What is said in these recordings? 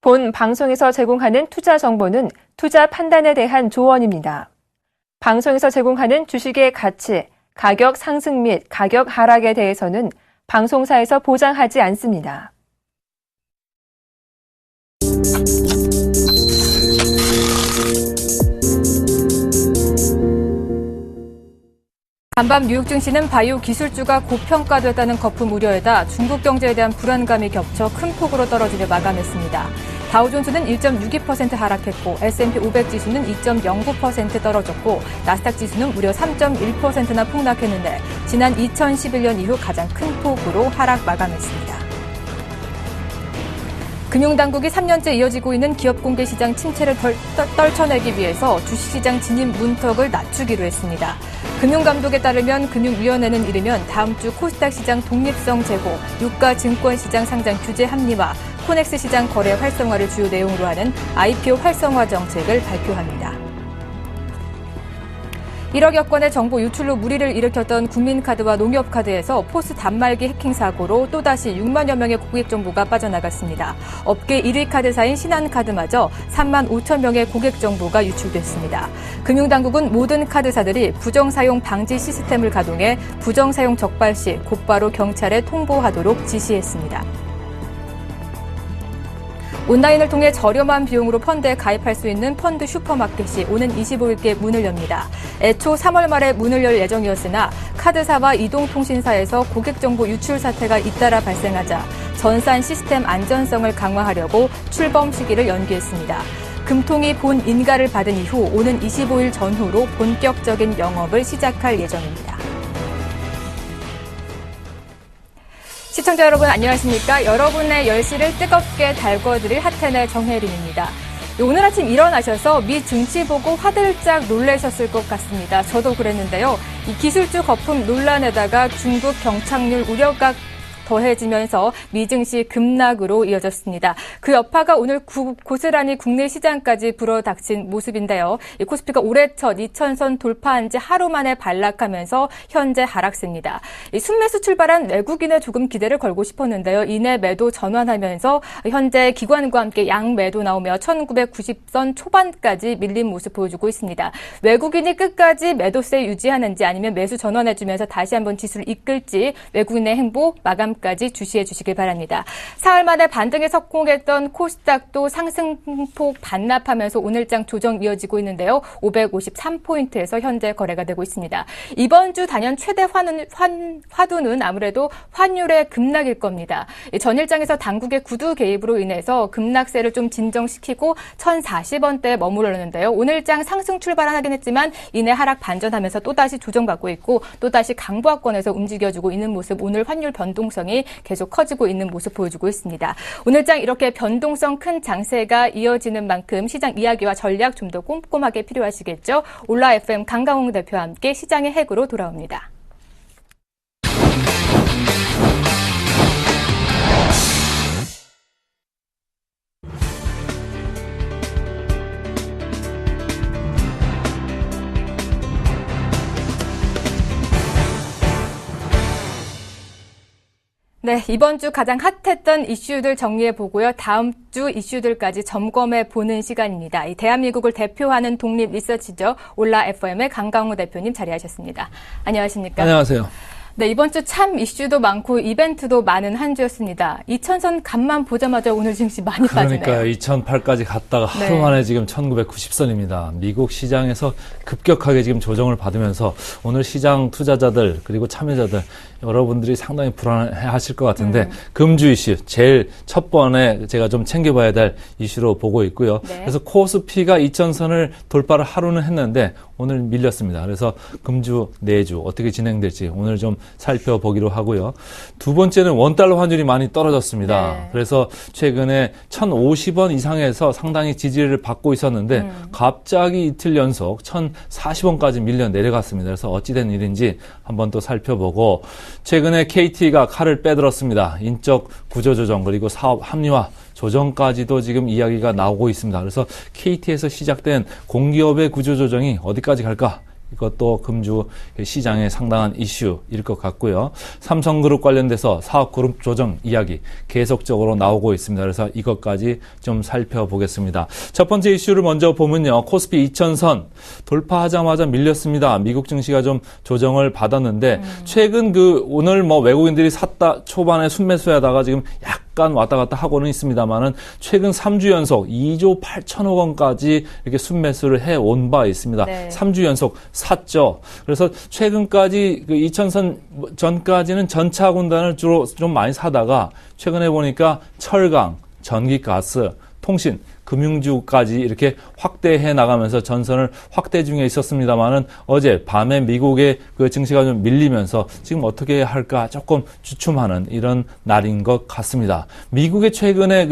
본 방송에서 제공하는 투자 정보는 투자 판단에 대한 조언입니다. 방송에서 제공하는 주식의 가치, 가격 상승 및 가격 하락에 대해서는 방송사에서 보장하지 않습니다. 간밤 뉴욕 증시는 바이오 기술주가 고평가됐다는 거품 우려에다 중국 경제에 대한 불안감이 겹쳐 큰 폭으로 떨어지며 마감했습니다. 다우존스는 1.62% 하락했고 S&P 500 지수는 2.09% 떨어졌고 나스닥 지수는 무려 3.1%나 폭락했는데 지난 2011년 이후 가장 큰 폭으로 하락 마감했습니다. 금융당국이 3년째 이어지고 있는 기업 공개 시장 침체를 떨쳐내기 위해서 주식시장 진입 문턱을 낮추기로 했습니다. 금융감독에 따르면 금융위원회는 이르면 다음 주 코스닥 시장 독립성 제고, 유가 증권시장 상장 규제 합리화, 코넥스 시장 거래 활성화를 주요 내용으로 하는 IPO 활성화 정책을 발표합니다. 1억여 건의 정보 유출로 물의를 일으켰던 국민카드와 농협카드에서 포스 단말기 해킹 사고로 또다시 6만여 명의 고객 정보가 빠져나갔습니다. 업계 1위 카드사인 신한카드마저 3만 5천 명의 고객 정보가 유출됐습니다. 금융당국은 모든 카드사들이 부정사용 방지 시스템을 가동해 부정사용 적발 시 곧바로 경찰에 통보하도록 지시했습니다. 온라인을 통해 저렴한 비용으로 펀드에 가입할 수 있는 펀드 슈퍼마켓이 오는 25일께 문을 엽니다. 애초 3월 말에 문을 열 예정이었으나 카드사와 이동통신사에서 고객정보 유출 사태가 잇따라 발생하자 전산 시스템 안전성을 강화하려고 출범 시기를 연기했습니다. 금통이 본 인가를 받은 이후 오는 25일 전후로 본격적인 영업을 시작할 예정입니다. 시청자 여러분 안녕하십니까? 여러분의 10시를 뜨겁게 달궈드릴 하텐의 정혜린입니다. 오늘 아침 일어나셔서 미 증시 보고 화들짝 놀라셨을 것 같습니다. 저도 그랬는데요. 이 기술주 거품 논란에다가 중국 경착률 우려가 더해지면서 미 증시 급락으로 이어졌습니다. 그 여파가 오늘 고스란히 국내 시장까지 불어닥친 모습인데요. 코스피가 올해 첫 2,000선 돌파한 지 하루 만에 반락하면서 현재 하락세입니다. 순매수 출발한 외국인의 조금 기대를 걸고 싶었는데요. 이내 매도 전환하면서 현재 기관과 함께 양매도 나오며 1,990선 초반까지 밀린 모습 보여주고 있습니다. 외국인이 끝까지 매도세 유지하는지 아니면 매수 전환해주면서 다시 한번 지수를 이끌지 외국인의 행보 마감 까지 주시해 주시길 바랍니다. 사흘 만에 반등에 성공했던 코스닥도 상승폭 반납하면서 오늘장 조정 이어지고 있는데요. 553포인트에서 현재 거래가 되고 있습니다. 이번 주 단연 최대 화두는 아무래도 환율의 급락일 겁니다. 전일장에서 당국의 구두 개입으로 인해서 급락세를 좀 진정시키고 1,040원대에 머무르는데요. 오늘장 상승 출발하긴 했지만 이내 하락 반전하면서 또다시 조정받고 있고 또다시 강보합권에서 움직여주고 있는 모습 오늘 환율 변동성 계속 커지고 있는 모습 보여주고 있습니다. 오늘장 이렇게 변동성 큰 장세가 이어지는 만큼 시장 이야기와 전략 좀 더 꼼꼼하게 필요하시겠죠. 올라 FM 강강홍 대표와 함께 시장의 핵으로 돌아옵니다. 네, 이번 주 가장 핫했던 이슈들 정리해보고요. 다음 주 이슈들까지 점검해보는 시간입니다. 이 대한민국을 대표하는 독립 리서치죠. 올라 FM의 강강호 대표님 자리하셨습니다. 안녕하십니까? 안녕하세요. 네, 이번 주 참 이슈도 많고 이벤트도 많은 한 주였습니다. 2,000선 간만 보자마자 오늘 증시 많이 빠지네요. 그러니까 2,008까지 갔다가 하루 만에 지금 1,990선입니다. 미국 시장에서 급격하게 지금 조정을 받으면서 오늘 시장 투자자들 그리고 참여자들 여러분들이 상당히 불안해하실 것 같은데 금주 이슈 제일 첫 번에 제가 좀 챙겨봐야 될 이슈로 보고 있고요. 네. 그래서 코스피가 2,000선을 돌파를 하루는 했는데 오늘 밀렸습니다. 그래서 금주 내주 어떻게 진행될지 오늘 좀 살펴보기로 하고요. 두 번째는 원달러 환율이 많이 떨어졌습니다. 네. 그래서 최근에 1,050원 이상에서 상당히 지지를 받고 있었는데 갑자기 이틀 연속 1,040원까지 밀려 내려갔습니다. 그래서 어찌된 일인지 한번 또 살펴보고 최근에 KT가 칼을 빼들었습니다. 인적 구조조정 그리고 사업 합리화 조정까지도 지금 이야기가 나오고 있습니다. 그래서 KT에서 시작된 공기업의 구조조정이 어디까지 갈까? 이것도 금주 시장의 상당한 이슈일 것 같고요. 삼성그룹 관련돼서 사업그룹 조정 이야기 계속적으로 나오고 있습니다. 그래서 이것까지 좀 살펴보겠습니다. 첫 번째 이슈를 먼저 보면요. 코스피 2000선 돌파하자마자 밀렸습니다. 미국 증시가 좀 조정을 받았는데 최근 오늘 외국인들이 샀다 초반에 순매수하다가 지금 약간 왔다 갔다 하고는 있습니다만은 최근 3주 연속 2조 8천억 원까지 이렇게 순매수를 해온 바 있습니다. 네. 3주 연속 샀죠. 그래서 최근까지 2000선 전까지는 전차 군단을 주로 좀 많이 사다가 최근에 보니까 철강, 전기가스, 통신, 금융주까지 이렇게 확대해 나가면서 전선을 확대 중에 있었습니다만은 어제 밤에 미국의 증시가 좀 밀리면서 지금 어떻게 할까 조금 주춤하는 이런 날인 것 같습니다. 미국의 최근에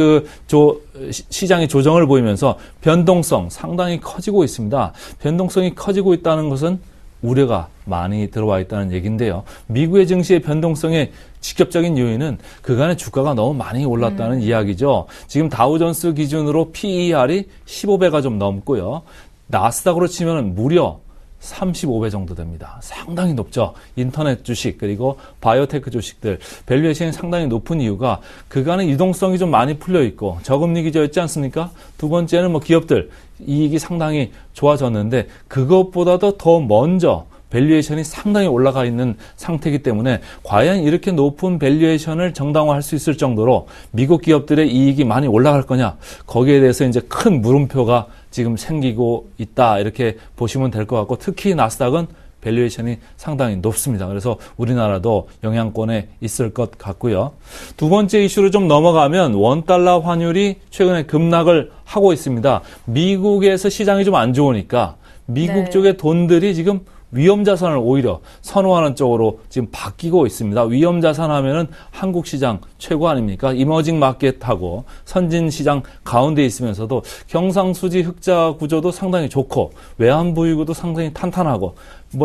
시장이 조정을 보이면서 변동성 상당히 커지고 있습니다. 변동성이 커지고 있다는 것은 우려가 많이 들어와 있다는 얘기인데요. 미국의 증시의 변동성의 직접적인 요인은 그간의 주가가 너무 많이 올랐다는 이야기죠. 지금 다우존스 기준으로 PER이 15배가 좀 넘고요. 나스닥으로 치면 무려 35배 정도 됩니다. 상당히 높죠. 인터넷 주식 그리고 바이오테크 주식들 밸류에이션이 상당히 높은 이유가 그간의 유동성이 좀 많이 풀려 있고 저금리 기조였지 않습니까? 두 번째는 기업들 이익이 상당히 좋아졌는데 그것보다도 더 먼저 밸류에이션이 상당히 올라가 있는 상태이기 때문에 과연 이렇게 높은 밸류에이션을 정당화할 수 있을 정도로 미국 기업들의 이익이 많이 올라갈 거냐 거기에 대해서 이제 큰 물음표가 지금 생기고 있다 이렇게 보시면 될 것 같고 특히 나스닥은 밸류에이션이 상당히 높습니다. 그래서 우리나라도 영향권에 있을 것 같고요. 두 번째 이슈로 좀 넘어가면 원달러 환율이 최근에 급락을 하고 있습니다. 미국에서 시장이 좀 안 좋으니까 미국 쪽의 돈들이 지금 위험자산을 오히려 선호하는 쪽으로 지금 바뀌고 있습니다. 위험자산 하면은 한국 시장 최고 아닙니까? 이머징 마켓하고 선진 시장 가운데 있으면서도 경상수지 흑자 구조도 상당히 좋고 외환보유고도 상당히 탄탄하고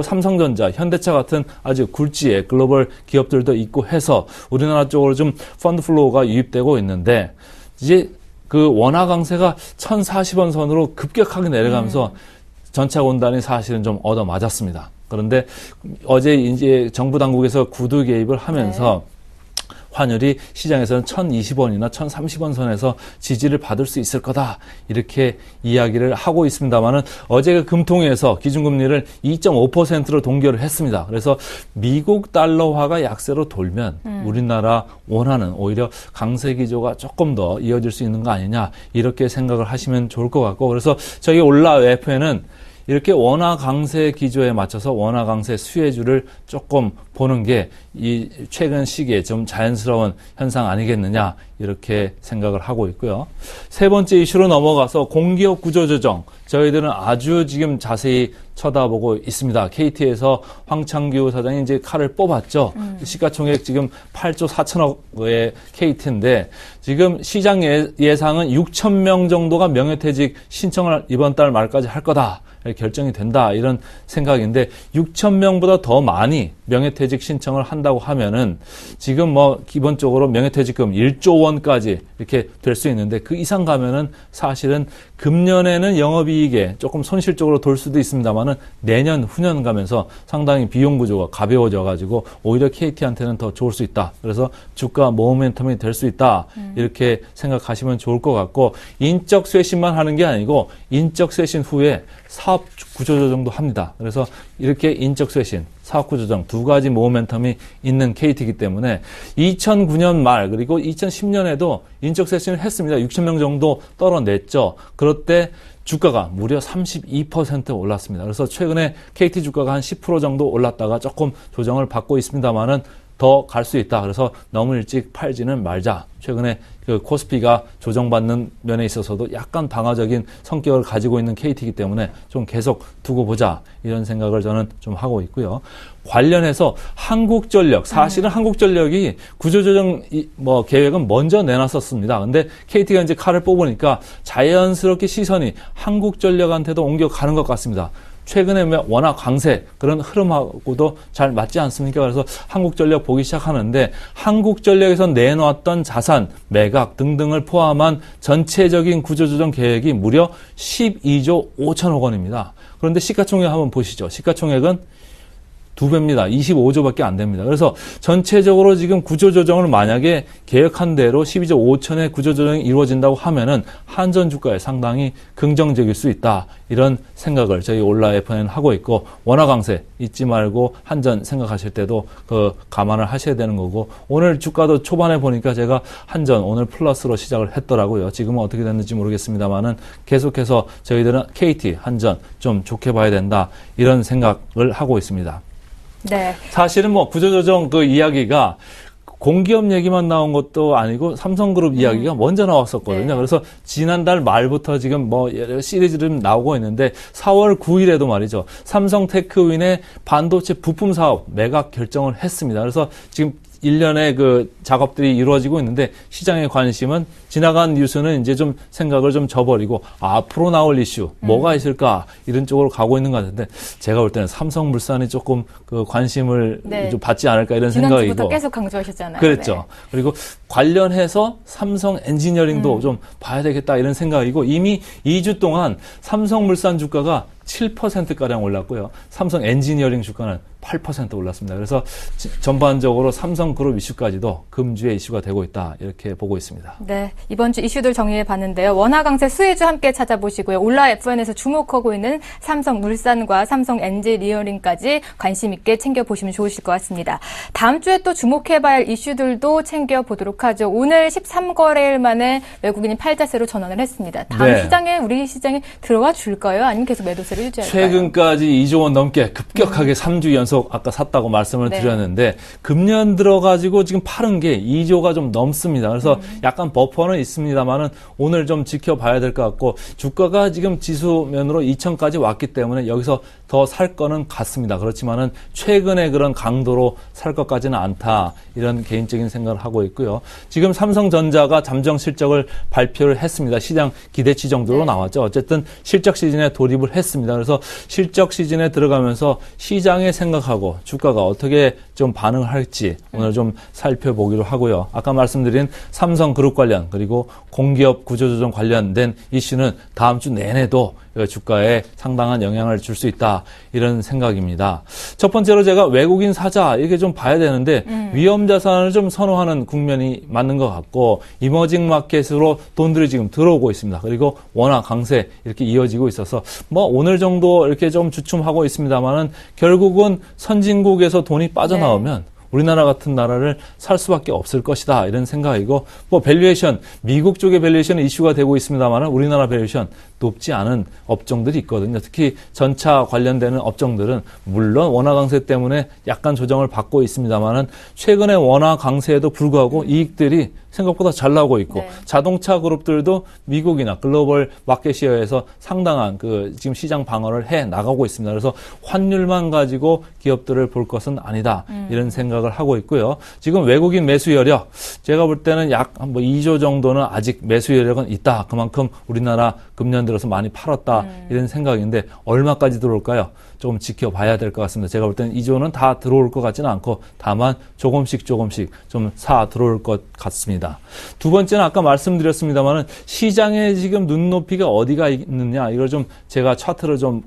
삼성전자, 현대차 같은 아주 굴지의 글로벌 기업들도 있고 해서 우리나라 쪽으로 좀 펀드 플로우가 유입되고 있는데 이제 원화 강세가 1040원 선으로 급격하게 내려가면서 전차 군단이 사실은 좀 얻어맞았습니다. 그런데 어제 이제 정부 당국에서 구두 개입을 하면서 환율이 시장에서는 1020원이나 1030원 선에서 지지를 받을 수 있을 거다. 이렇게 이야기를 하고 있습니다만은 어제 금통위에서 기준금리를 2.5%로 동결을 했습니다. 그래서 미국 달러화가 약세로 돌면 우리나라 원화는 오히려 강세 기조가 조금 더 이어질 수 있는 거 아니냐. 이렇게 생각을 하시면 좋을 것 같고 그래서 저희 올라 FN은 이렇게 원화 강세 기조에 맞춰서 원화 강세 수혜주를 조금 보는 게 이 최근 시기에 좀 자연스러운 현상 아니겠느냐 이렇게 생각을 하고 있고요. 세 번째 이슈로 넘어가서 공기업 구조조정 저희들은 아주 지금 자세히 쳐다보고 있습니다. KT에서 황창규 사장이 이제 칼을 뽑았죠. 시가총액 지금 8조 4천억의 KT인데 지금 시장 예상은 6천 명 정도가 명예퇴직 신청을 이번 달 말까지 할 거다. 결정이 된다 이런 생각인데 6천 명보다 더 많이 명예퇴직 신청을 한다고 하면은 지금 기본적으로 명예퇴직금 1조 원까지 이렇게 될 수 있는데 그 이상 가면은 사실은 금년에는 영업이익에 조금 손실적으로 돌 수도 있습니다만은 내년 후년 가면서 상당히 비용 구조가 가벼워져 가지고 오히려 KT한테는 더 좋을 수 있다. 그래서 주가 모멘텀이 될 수 있다. 이렇게 생각하시면 좋을 것 같고 인적 쇄신만 하는 게 아니고 인적 쇄신 후에 사업 구조조정도 합니다. 그래서 이렇게 인적 쇄신, 사업 구조조정 두 가지 모멘텀이 있는 KT이기 때문에 2009년 말 그리고 2010년에도 인적 쇄신을 했습니다. 6천 명 정도 떨어냈죠. 그럴 때 주가가 무려 32% 올랐습니다. 그래서 최근에 KT 주가가 한 10% 정도 올랐다가 조금 조정을 받고 있습니다만은 더 갈 수 있다. 그래서 너무 일찍 팔지는 말자. 최근에 코스피가 조정받는 면에 있어서도 약간 방어적인 성격을 가지고 있는 KT이기 때문에 좀 계속 두고 보자. 이런 생각을 저는 좀 하고 있고요. 관련해서 한국전력, 사실은 한국전력이 구조조정 계획은 먼저 내놨었습니다. 근데 KT가 이제 칼을 뽑으니까 자연스럽게 시선이 한국전력한테도 옮겨가는 것 같습니다. 최근에 워낙 강세 그런 흐름하고도 잘 맞지 않습니까? 그래서 한국전력 보기 시작하는데 한국전력에서 내놓았던 자산, 매각 등등을 포함한 전체적인 구조조정 계획이 무려 12조 5천억 원입니다. 그런데 시가총액 한번 보시죠. 시가총액은 2배입니다. 25조밖에 안 됩니다. 그래서 전체적으로 지금 구조조정을 만약에 계획한 대로 12조 5천의 구조조정이 이루어진다고 하면은 한전 주가에 상당히 긍정적일 수 있다. 이런 생각을 저희 올라 FN은 하고 있고, 원화 강세 잊지 말고 한전 생각하실 때도 감안을 하셔야 되는 거고, 오늘 주가도 초반에 보니까 제가 한전 오늘 플러스로 시작을 했더라고요. 지금은 어떻게 됐는지 모르겠습니다만은 계속해서 저희들은 KT, 한전 좀 좋게 봐야 된다. 이런 생각을 하고 있습니다. 네. 사실은 구조조정 이야기가 공기업 얘기만 나온 것도 아니고 삼성그룹 이야기가 먼저 나왔었거든요. 네. 그래서 지난달 말부터 지금 여러 시리즈를 나오고 있는데 4월 9일에도 말이죠. 삼성테크윈의 반도체 부품 사업 매각 결정을 했습니다. 그래서 지금 1년의 작업들이 이루어지고 있는데 시장의 관심은 지나간 뉴스는 이제 좀 생각을 좀 저버리고 앞으로 나올 이슈 뭐가 있을까 이런 쪽으로 가고 있는 것 같은데 제가 볼 때는 삼성물산이 조금 관심을 네. 좀 받지 않을까 이런 지난주부터 생각이고. 계속 강조하셨잖아요. 그렇죠. 네. 그리고 관련해서 삼성 엔지니어링도 좀 봐야 되겠다 이런 생각이고 이미 2주 동안 삼성물산 주가가 7%가량 올랐고요. 삼성 엔지니어링 주가는 8% 올랐습니다. 그래서 전반적으로 삼성그룹 이슈까지도 금주의 이슈가 되고 있다. 이렇게 보고 있습니다. 네, 이번 주 이슈들 정리해 봤는데요. 원화 강세 수혜주 함께 찾아보시고요. 올라 FN에서 주목하고 있는 삼성물산과 삼성 엔지니어링까지 관심 있게 챙겨보시면 좋으실 것 같습니다. 다음 주에 또 주목해봐야 할 이슈들도 챙겨보도록 하죠. 오늘 13거래일 만에 외국인이 팔자세로 전환을 했습니다. 다음 네. 시장에 우리 시장에 들어와 줄까요? 아니면 계속 매도세를 유지할까요? 최근까지 2조 원 넘게 급격하게 3주 연속 아까 샀다고 말씀을 네. 드렸는데 금년 들어가지고 지금 팔은 게 2조가 좀 넘습니다. 그래서 약간 버퍼는 있습니다만은 오늘 좀 지켜봐야 될 것 같고 주가가 지금 지수면으로 2천까지 왔기 때문에 여기서 더 살 거는 같습니다. 그렇지만은 최근에 그런 강도로 살 것까지는 않다. 이런 개인적인 생각을 하고 있고요. 지금 삼성전자가 잠정 실적을 발표를 했습니다. 시장 기대치 정도로 네. 나왔죠. 어쨌든 실적 시즌에 돌입을 했습니다. 그래서 실적 시즌에 들어가면서 시장의 생각하고 주가가 어떻게 좀 반응을 할지 오늘 좀 살펴보기로 하고요. 아까 말씀드린 삼성그룹 관련 그리고 공기업 구조조정 관련된 이슈는 다음 주 내내도 주가에 상당한 영향을 줄 수 있다. 이런 생각입니다. 첫 번째로 제가 외국인 사자 이렇게 좀 봐야 되는데 위험 자산을 좀 선호하는 국면이 맞는 것 같고 이머징 마켓으로 돈들이 지금 들어오고 있습니다. 그리고 원화 강세 이렇게 이어지고 있어서 오늘 정도 이렇게 좀 주춤하고 있습니다만은 결국은 선진국에서 돈이 빠져나오면 우리나라 같은 나라를 살 수밖에 없을 것이다. 이런 생각이고, 밸류에이션, 미국 쪽의 밸류에이션은 이슈가 되고 있습니다만 우리나라 밸류에이션 높지 않은 업종들이 있거든요. 특히 전차 관련되는 업종들은 물론 원화 강세 때문에 약간 조정을 받고 있습니다만 최근에 원화 강세에도 불구하고 이익들이 생각보다 잘 나오고 있고 네. 자동차 그룹들도 미국이나 글로벌 마켓시어에서 상당한 지금 시장 방어를 해 나가고 있습니다. 그래서 환율만 가지고 기업들을 볼 것은 아니다. 이런 생각을 하고 있고요. 지금 외국인 매수 여력 제가 볼 때는 약 2조 정도는 아직 매수 여력은 있다. 그만큼 우리나라 금년 들어서 많이 팔았다. 이런 생각인데 얼마까지 들어올까요? 조금 지켜봐야 될 것 같습니다. 제가 볼 때는 2조는 다 들어올 것 같지는 않고 다만 조금씩 좀 들어올 것 같습니다. 두 번째는 아까 말씀드렸습니다만은 시장에 지금 눈높이가 어디가 있느냐 이걸 좀 제가 차트를 좀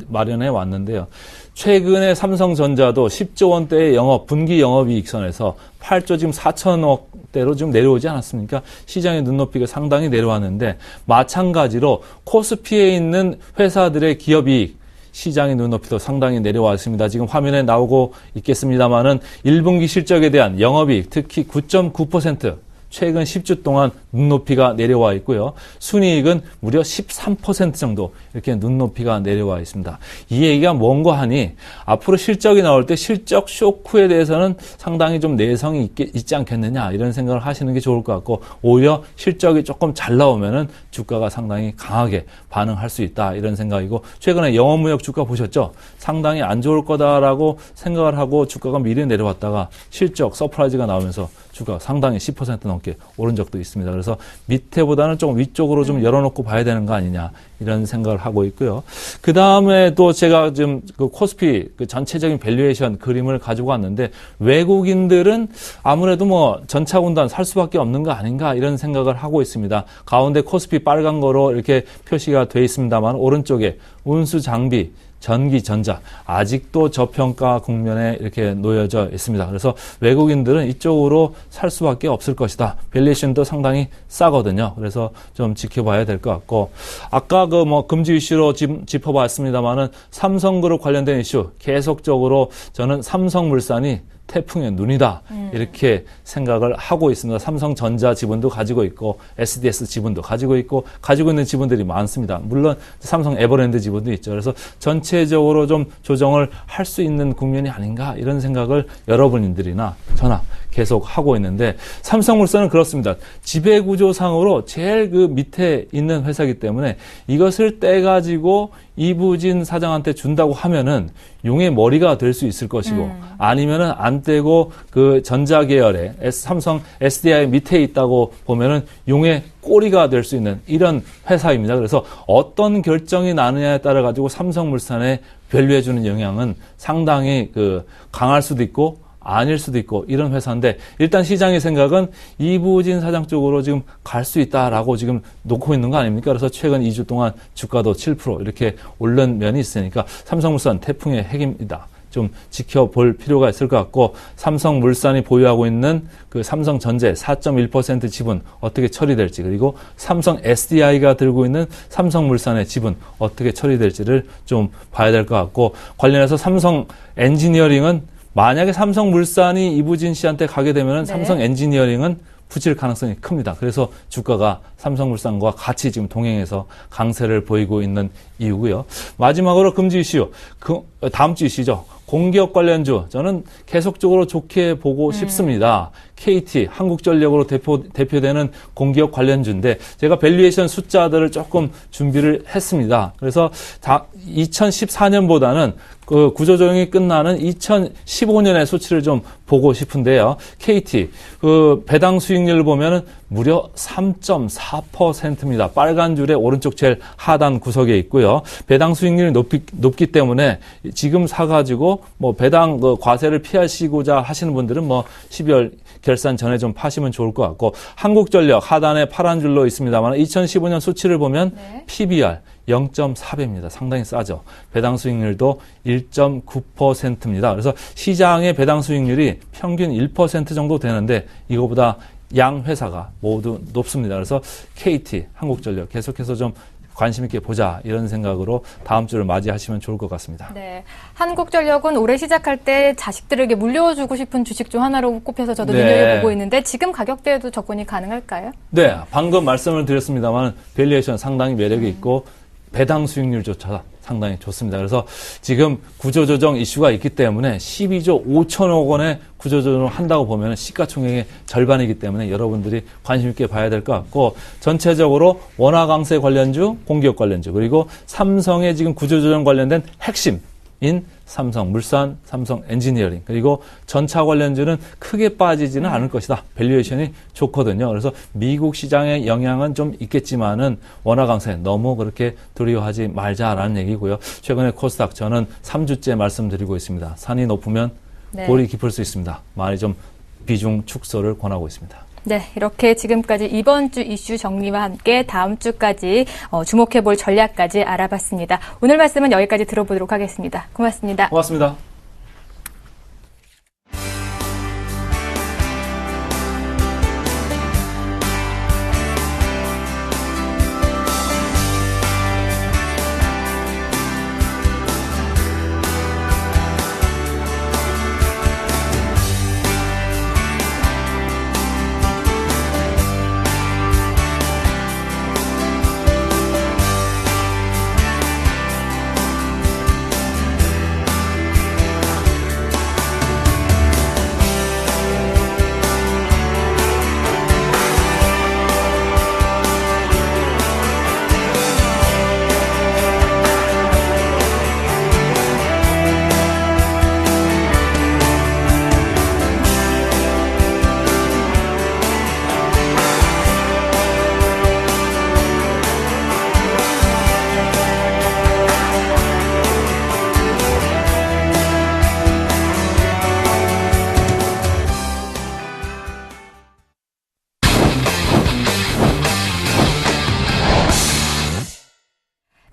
마련해 왔는데요. 최근에 삼성전자도 10조 원대의 분기 영업이익선에서 8조 지금 4천억대로 좀 내려오지 않았습니까? 시장의 눈높이가 상당히 내려왔는데 마찬가지로 코스피에 있는 회사들의 기업이익 시장의 눈높이도 상당히 내려왔습니다. 지금 화면에 나오고 있겠습니다만은 1분기 실적에 대한 영업이익 특히 9.9% 최근 10주 동안 눈높이가 내려와 있고요. 순이익은 무려 13% 정도 이렇게 눈높이가 내려와 있습니다. 이 얘기가 뭔가 하니 앞으로 실적이 나올 때 실적 쇼크에 대해서는 상당히 좀 내성이 있지 않겠느냐 이런 생각을 하시는 게 좋을 것 같고 오히려 실적이 조금 잘 나오면은 주가가 상당히 강하게 반응할 수 있다 이런 생각이고 최근에 영업무역 주가 보셨죠? 상당히 안 좋을 거다라고 생각을 하고 주가가 미리 내려왔다가 실적 서프라이즈가 나오면서 주가 상당히 10% 넘게 오른 적도 있습니다. 그래서 밑에보다는 조금 위쪽으로 좀 열어놓고 봐야 되는 거 아니냐 이런 생각을 하고 있고요. 그 다음에 또 제가 지금 그 코스피 그 전체적인 밸류에이션 그림을 가지고 왔는데 외국인들은 아무래도 뭐 전차군단 살 수밖에 없는 거 아닌가 이런 생각을 하고 있습니다. 가운데 코스피 빨간 거로 이렇게 표시가 돼 있습니다만 오른쪽에 운수 장비 전기, 전자 아직도 저평가 국면에 이렇게 놓여져 있습니다. 그래서 외국인들은 이쪽으로 살 수밖에 없을 것이다. 밸류에이션도 상당히 싸거든요. 그래서 좀 지켜봐야 될 것 같고 아까 그 뭐 금지 이슈로 짚어봤습니다만은 삼성그룹 관련된 이슈 계속적으로 저는 삼성물산이 태풍의 눈이다 이렇게 생각을 하고 있습니다. 삼성전자 지분도 가지고 있고 SDS 지분도 가지고 있고 가지고 있는 지분들이 많습니다. 물론 삼성 에버랜드 지분도 있죠. 그래서 전체적으로 좀 조정을 할 수 있는 국면이 아닌가 이런 생각을 여러분들이나 저나 계속 하고 있는데 삼성물산은 그렇습니다. 지배구조상으로 제일 그 밑에 있는 회사이기 때문에 이것을 떼가지고 이부진 사장한테 준다고 하면은 용의 머리가 될 수 있을 것이고 아니면은 안 떼고 그 전자계열의 삼성 SDI 밑에 있다고 보면은 용의 꼬리가 될 수 있는 이런 회사입니다. 그래서 어떤 결정이 나느냐에 따라 가지고 삼성물산에 밸류해주는 영향은 상당히 그 강할 수도 있고 아닐 수도 있고 이런 회사인데 일단 시장의 생각은 이부진 사장 쪽으로 지금 갈 수 있다라고 지금 놓고 있는 거 아닙니까? 그래서 최근 2주 동안 주가도 7% 이렇게 오른 면이 있으니까 삼성물산 태풍의 핵입니다. 좀 지켜볼 필요가 있을 것 같고 삼성물산이 보유하고 있는 그 삼성전자 4.1% 지분 어떻게 처리될지 그리고 삼성 SDI가 들고 있는 삼성물산의 지분 어떻게 처리될지를 좀 봐야 될 것 같고 관련해서 삼성 엔지니어링은 만약에 삼성물산이 이부진 씨한테 가게 되면 삼성 엔지니어링은 붙일 가능성이 큽니다. 그래서 주가가 삼성물산과 같이 지금 동행해서 강세를 보이고 있는 이유고요. 마지막으로 금지 이슈, 다음 주 이슈죠. 공기업 관련주 저는 계속적으로 좋게 보고 싶습니다. KT, 한국전력으로 대표되는 공기업 관련주인데 제가 밸류에이션 숫자들을 조금 준비를 했습니다. 그래서 2014년보다는 그 구조조정이 끝나는 2015년의 수치를 좀 보고 싶은데요. KT 그 배당 수익률을 보면은 무려 3.4%입니다. 빨간 줄의 오른쪽 제일 하단 구석에 있고요. 배당 수익률이 높기 때문에 지금 사가지고 뭐 배당 그 과세를 피하시고자 하시는 분들은 뭐 12월 결산 전에 좀 파시면 좋을 것 같고 한국전력 하단에 파란 줄로 있습니다만 2015년 수치를 보면 PBR 0.4배입니다. 상당히 싸죠. 배당 수익률도 1.9%입니다. 그래서 시장의 배당 수익률이 평균 1% 정도 되는데 이거보다 양 회사가 모두 높습니다. 그래서 KT, 한국전력 계속해서 좀 관심 있게 보자 이런 생각으로 다음 주를 맞이하시면 좋을 것 같습니다. 네, 한국전력은 올해 시작할 때 자식들에게 물려주고 싶은 주식 중 하나로 꼽혀서 저도 눈여겨보고 있는데 지금 가격대에도 접근이 가능할까요? 네, 방금 말씀을 드렸습니다만 밸류에이션 상당히 매력이 있고 배당 수익률조차 상당히 좋습니다. 그래서 지금 구조조정 이슈가 있기 때문에 12조 5천억 원의 구조조정을 한다고 보면 시가총액의 절반이기 때문에 여러분들이 관심 있게 봐야 될 것 같고 전체적으로 원화 강세 관련주, 공기업 관련주 그리고 삼성의 지금 구조조정 관련된 핵심인 삼성물산, 삼성 엔지니어링 그리고 전차 관련주는 크게 빠지지는 않을 것이다. 밸류에이션이 좋거든요. 그래서 미국 시장의 영향은 좀 있겠지만은 원화 강세 너무 그렇게 두려워하지 말자라는 얘기고요. 최근에 코스닥 저는 3주째 말씀드리고 있습니다. 산이 높으면 골이 깊을 수 있습니다. 많이 좀 비중 축소를 권하고 있습니다. 네, 이렇게 지금까지 이번 주 이슈 정리와 함께 다음 주까지 주목해볼 전략까지 알아봤습니다. 오늘 말씀은 여기까지 들어보도록 하겠습니다. 고맙습니다. 고맙습니다.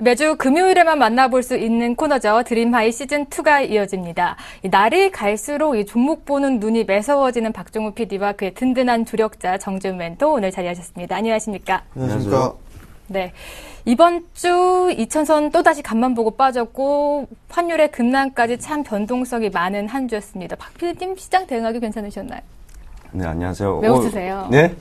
매주 금요일에만 만나볼 수 있는 코너죠. 드림하이 시즌2가 이어집니다. 날이 갈수록 이 종목 보는 눈이 매서워지는 박종우 PD와 그의 든든한 조력자 정재훈 멘토 오늘 자리하셨습니다. 안녕하십니까? 안녕하십니까? 네. 이번 주 2000선 또다시 간만 보고 빠졌고 환율의 급락까지 참 변동성이 많은 한 주였습니다. 박 PD님 시장 대응하기 괜찮으셨나요? 네, 안녕하세요. 왜 웃으세요? 네?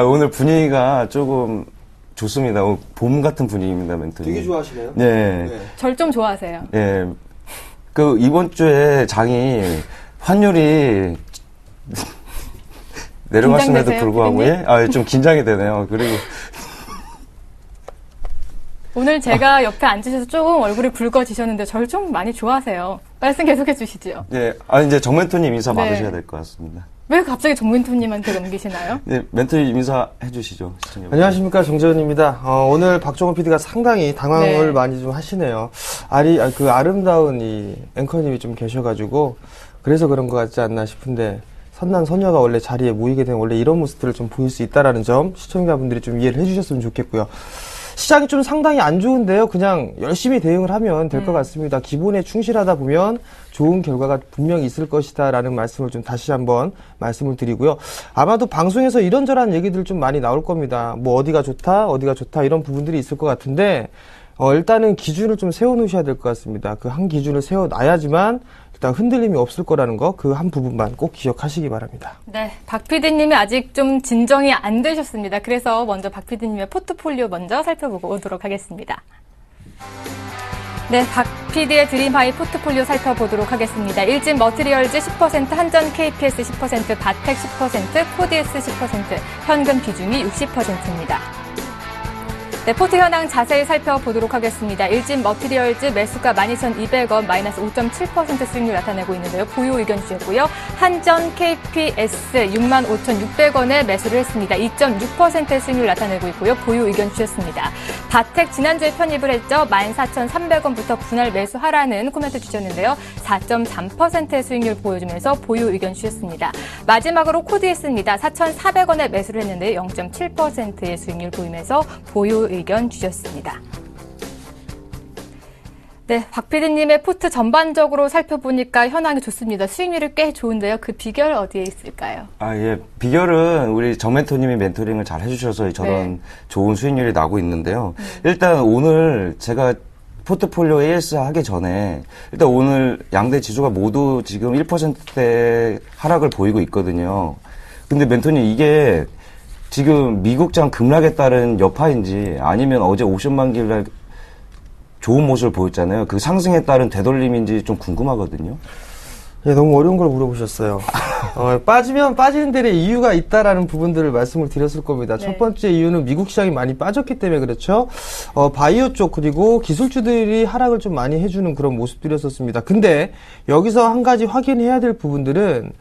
오늘 분위기가 조금 좋습니다. 봄 같은 분위기입니다, 멘토님. 되게 좋아하시네요. 네. 절 좀 좋아하세요. 네. 이번 주에 장이 환율이 내려갔음에도 긴장되세요, 불구하고, 예? 좀 긴장이 되네요. 그리고. 오늘 제가 옆에 앉으셔서 조금 얼굴이 붉어지셨는데 절 좀 많이 좋아하세요. 말씀 계속해 주시죠. 네. 이제 정 멘토님 인사 네. 받으셔야 될 것 같습니다. 왜 갑자기 정 멘토님한테 넘기시나요? 네, 멘토님 인사해 주시죠. 시청자분들. 안녕하십니까, 정재훈입니다. 오늘 박종훈 PD가 상당히 당황을 네. 많이 좀 하시네요. 그 아름다운 이 앵커님이 좀 계셔가지고 그래서 그런 것 같지 않나 싶은데 선남선녀가 원래 자리에 모이게 되면 원래 이런 모습들을 좀 보일 수 있다라는 점 시청자분들이 좀 이해를 해주셨으면 좋겠고요. 시장이 좀 상당히 안 좋은데요. 그냥 열심히 대응을 하면 될 것 같습니다. 기본에 충실하다 보면 좋은 결과가 분명히 있을 것이다라는 말씀을 좀 다시 한번 말씀을 드리고요. 아마도 방송에서 이런저런 얘기들 좀 많이 나올 겁니다. 뭐 어디가 좋다 이런 부분들이 있을 것 같은데 일단은 기준을 좀 세워놓으셔야 될 것 같습니다. 그 한 기준을 세워놔야지만 일단 흔들림이 없을 거라는 거, 그 한 부분만 꼭 기억하시기 바랍니다. 네, 박 PD님이 아직 좀 진정이 안 되셨습니다. 그래서 먼저 박 PD님의 포트폴리오 먼저 살펴보고 오도록 하겠습니다. 네, 박 PD의 드림하이 포트폴리오 살펴보도록 하겠습니다. 일진 머티리얼즈 10%, 한전 KPS 10%, 바텍 10%, 코디에스 10%, 현금 비중이 60%입니다. 네, 포트 현황 자세히 살펴보도록 하겠습니다. 일진 머티리얼즈 매수가 12,200원 마이너스 5.7% 수익률 나타내고 있는데요. 보유 의견 주셨고요. 한전 KPS 65,600원에 매수를 했습니다. 2.6%의 수익률 나타내고 있고요. 보유 의견 주셨습니다. 바텍 지난주에 편입을 했죠. 14,300원부터 분할 매수하라는 코멘트 주셨는데요. 4.3%의 수익률 보여주면서 보유 의견 주셨습니다. 마지막으로 코디에스입니다. 4,400원에 매수를 했는데 0.7%의 수익률 보이면서 보유 의견 주셨습니다. 네, 박 PD님의 포트 전반적으로 살펴보니까 현황이 좋습니다. 수익률이 꽤 좋은데요. 그 비결 어디에 있을까요? 예. 비결은 우리 정 멘토님이 멘토링을 잘 해주셔서 저런 좋은 수익률이 나고 있는데요. 일단 오늘 제가 포트폴리오 AS 하기 전에 일단 오늘 양대 지수가 모두 지금 1%대 하락을 보이고 있거든요. 근데 멘토님 이게 지금 미국장 급락에 따른 여파인지 아니면 어제 옵션 길날 좋은 모습을 보였잖아요. 그 상승에 따른 되돌림인지 좀 궁금하거든요. 예, 너무 어려운 걸 물어보셨어요. 빠지면 빠지는 데에 이유가 있다라는 부분들을 말씀을 드렸을 겁니다. 네. 첫 번째 이유는 미국 시장이 많이 빠졌기 때문에 그렇죠. 바이오 쪽 그리고 기술주들이 하락을 좀 많이 해주는 그런 모습들이었었습니다. 근데 여기서 한 가지 확인해야 될 부분들은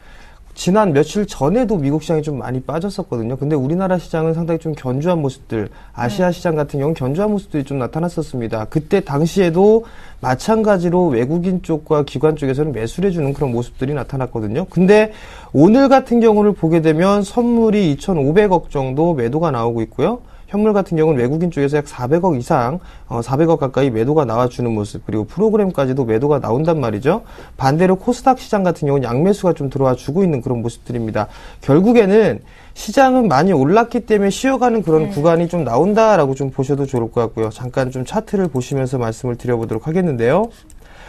지난 며칠 전에도 미국 시장이 좀 많이 빠졌었거든요. 근데 우리나라 시장은 상당히 좀 견조한 모습들, 아시아 시장 같은 경우는 견조한 모습들이 좀 나타났었습니다. 그때 당시에도 마찬가지로 외국인 쪽과 기관 쪽에서는 매수를 해주는 그런 모습들이 나타났거든요. 근데 오늘 같은 경우를 보게 되면 선물이 2,500억 정도 매도가 나오고 있고요. 현물 같은 경우는 외국인 쪽에서 약 400억 이상, 400억 가까이 매도가 나와주는 모습, 그리고 프로그램까지도 매도가 나온단 말이죠. 반대로 코스닥 시장 같은 경우는 양매수가 좀 들어와 주고 있는 그런 모습들입니다. 결국에는 시장은 많이 올랐기 때문에 쉬어가는 그런 구간이 좀 나온다라고 좀 보셔도 좋을 것 같고요. 잠깐 좀 차트를 보시면서 말씀을 드려보도록 하겠는데요.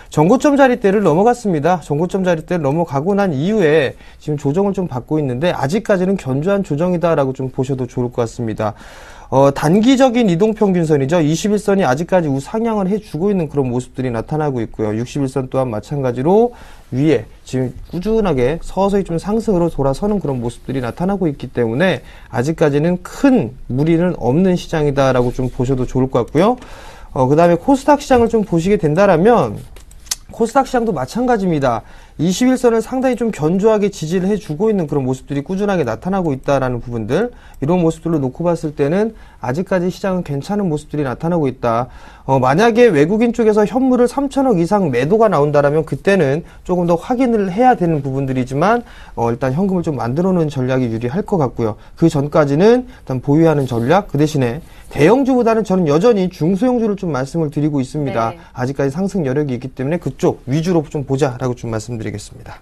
전고점 자리대를 넘어갔습니다. 전고점 자리대를 넘어가고 난 이후에 지금 조정을 좀 받고 있는데 아직까지는 견조한 조정이다라고 좀 보셔도 좋을 것 같습니다. 단기적인 이동평균선이죠. 21선이 아직까지 우상향을 해주고 있는 그런 모습들이 나타나고 있고요. 61선 또한 마찬가지로 위에 지금 꾸준하게 서서히 좀 상승으로 돌아서는 그런 모습들이 나타나고 있기 때문에 아직까지는 큰 무리는 없는 시장이다라고 좀 보셔도 좋을 것 같고요. 그 다음에 코스닥 시장을 좀 보시게 된다라면 코스닥 시장도 마찬가지입니다. 21선을 상당히 좀 견조하게 지지를 해주고 있는 그런 모습들이 꾸준하게 나타나고 있다라는 부분들, 이런 모습들로 놓고 봤을 때는 아직까지 시장은 괜찮은 모습들이 나타나고 있다. 만약에 외국인 쪽에서 현물을 3천억 이상 매도가 나온다라면 그때는 조금 더 확인을 해야 되는 부분들이지만 일단 현금을 좀 만들어 놓은 전략이 유리할 것 같고요. 그 전까지는 일단 보유하는 전략, 그 대신에 대형주보다는 저는 여전히 중소형주를 좀 말씀을 드리고 있습니다. 네. 아직까지 상승 여력이 있기 때문에 그쪽 위주로 좀 보자라고 좀 말씀드리겠습니다.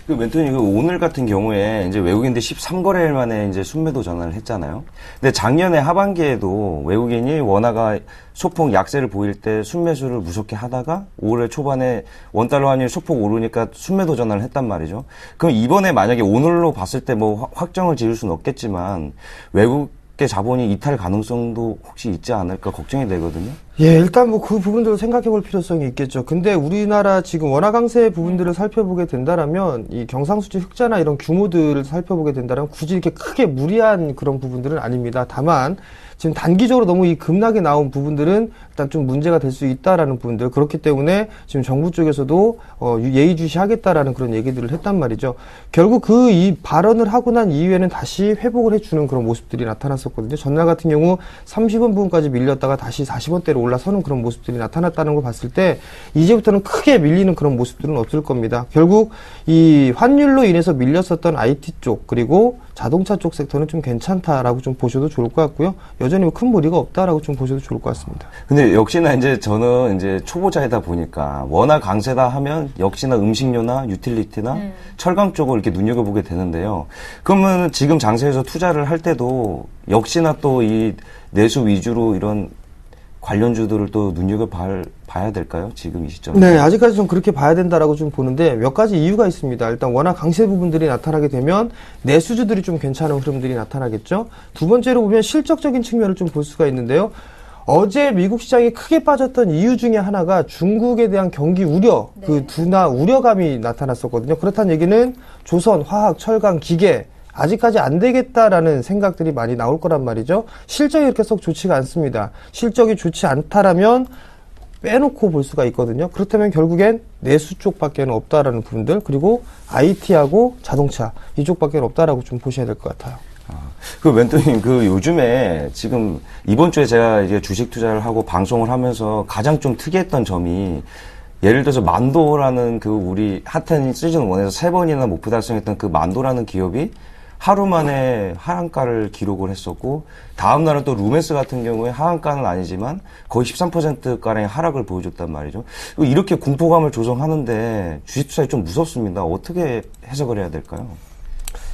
그 멘토님, 오늘 같은 경우에 이제 외국인들 13거래일 만에 이제 순매도 전환을 했잖아요. 근데 작년에 하반기에도 외국인이 원화가 소폭 약세를 보일 때 순매수를 무섭게 하다가 올해 초반에 원달러 환율이 소폭 오르니까 순매도 전환을 했단 말이죠. 그럼 이번에 만약에 오늘로 봤을 때 뭐 확정을 지을 수는 없겠지만 외국계 자본이 이탈 가능성도 혹시 있지 않을까 걱정이 되거든요. 예, 일단 뭐 그 부분들을 생각해 볼 필요성이 있겠죠. 근데 우리나라 지금 원화 강세 부분들을 살펴보게 된다라면 이 경상수지 흑자나 이런 규모들을 살펴보게 된다면 굳이 이렇게 크게 무리한 그런 부분들은 아닙니다. 다만 지금 단기적으로 너무 이 급락이 나온 부분들은 일단 좀 문제가 될 수 있다라는 부분들, 그렇기 때문에 지금 정부 쪽에서도 예의주시하겠다라는 그런 얘기들을 했단 말이죠. 결국 그 이 발언을 하고 난 이후에는 다시 회복을 해주는 그런 모습들이 나타났었거든요. 전날 같은 경우 30원 부분까지 밀렸다가 다시 40원대로 올라서는 그런 모습들이 나타났다는 거 봤을 때 이제부터는 크게 밀리는 그런 모습들은 없을 겁니다. 결국 이 환율로 인해서 밀렸었던 IT 쪽 그리고 자동차 쪽 섹터는 좀 괜찮다라고 좀 보셔도 좋을 것 같고요. 여전히 큰 무리가 없다라고 좀 보셔도 좋을 것 같습니다. 근데 역시나 이제 저는 이제 초보자이다 보니까 원화 강세다 하면 역시나 음식료나 유틸리티나 철강 쪽을 이렇게 눈여겨보게 되는데요. 그러면 지금 장세에서 투자를 할 때도 역시나 또 이 내수 위주로 이런 관련주들을 또 눈여겨봐야 될까요? 지금 이 시점에? 네, 아직까지 좀 그렇게 봐야 된다라고 좀 보는데 몇 가지 이유가 있습니다. 일단 워낙 강세 부분들이 나타나게 되면 내수주들이 좀 괜찮은 흐름들이 나타나겠죠. 두 번째로 보면 실적적인 측면을 좀 볼 수가 있는데요. 어제 미국 시장이 크게 빠졌던 이유 중에 하나가 중국에 대한 경기 우려, 그 둔화 우려감이 나타났었거든요. 그렇다는 얘기는 조선, 화학, 철강, 기계 아직까지 안 되겠다라는 생각들이 많이 나올 거란 말이죠. 실적이 그렇게 썩 좋지가 않습니다. 실적이 좋지 않다라면 빼놓고 볼 수가 있거든요. 그렇다면 결국엔 내수 쪽밖에 없다라는 부분들, 그리고 IT하고 자동차 이쪽밖에 없다라고 좀 보셔야 될 것 같아요. 그 멘토님, 그 요즘에 지금 이번 주에 제가 이제 주식 투자를 하고 방송을 하면서 가장 좀 특이했던 점이 예를 들어서 만도라는 그 우리 핫한 시즌 1에서 3번이나 목표 달성했던 그 만도라는 기업이 하루 만에 하한가를 기록을 했었고, 다음 날은 또 루멘스 같은 경우에 하한가는 아니지만 거의 13%가량의 하락을 보여줬단 말이죠. 이렇게 공포감을 조성하는데 주식 투자이 좀 무섭습니다. 어떻게 해석을 해야 될까요?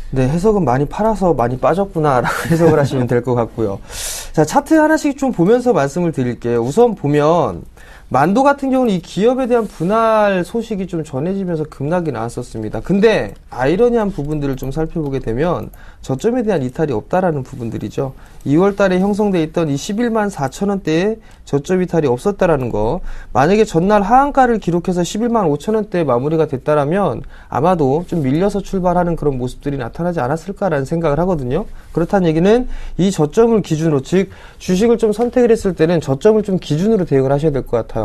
네, 해석은 많이 팔아서 많이 빠졌구나라고 해석을 하시면 될 것 같고요. 자, 차트 하나씩 좀 보면서 말씀을 드릴게요. 우선 보면 만도 같은 경우는 이 기업에 대한 분할 소식이 좀 전해지면서 급락이 나왔었습니다. 근데 아이러니한 부분들을 좀 살펴보게 되면 저점에 대한 이탈이 없다라는 부분들이죠. 2월 달에 형성돼 있던 이 11만 4천 원대의 저점 이탈이 없었다라는 거. 만약에 전날 하한가를 기록해서 11만 5천 원대에 마무리가 됐다라면 아마도 좀 밀려서 출발하는 그런 모습들이 나타나지 않았을까라는 생각을 하거든요. 그렇다는 얘기는 이 저점을 기준으로, 즉 주식을 좀 선택을 했을 때는 저점을 좀 기준으로 대응을 하셔야 될 것 같아요.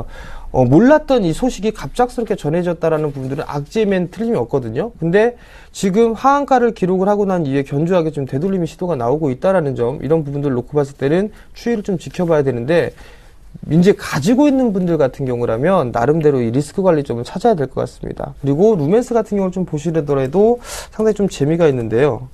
몰랐던 이 소식이 갑작스럽게 전해졌다라는 부분들은 악재면 틀림이 없거든요. 근데 지금 하한가를 기록을 하고 난 이후에 견조하게 좀 되돌림의 시도가 나오고 있다라는 점, 이런 부분들을 놓고 봤을 때는 추이를 좀 지켜봐야 되는데, 이제 가지고 있는 분들 같은 경우라면 나름대로 이 리스크 관리점을 찾아야 될 것 같습니다. 그리고 루멘스 같은 경우를 좀 보시더라도 상당히 좀 재미가 있는데요.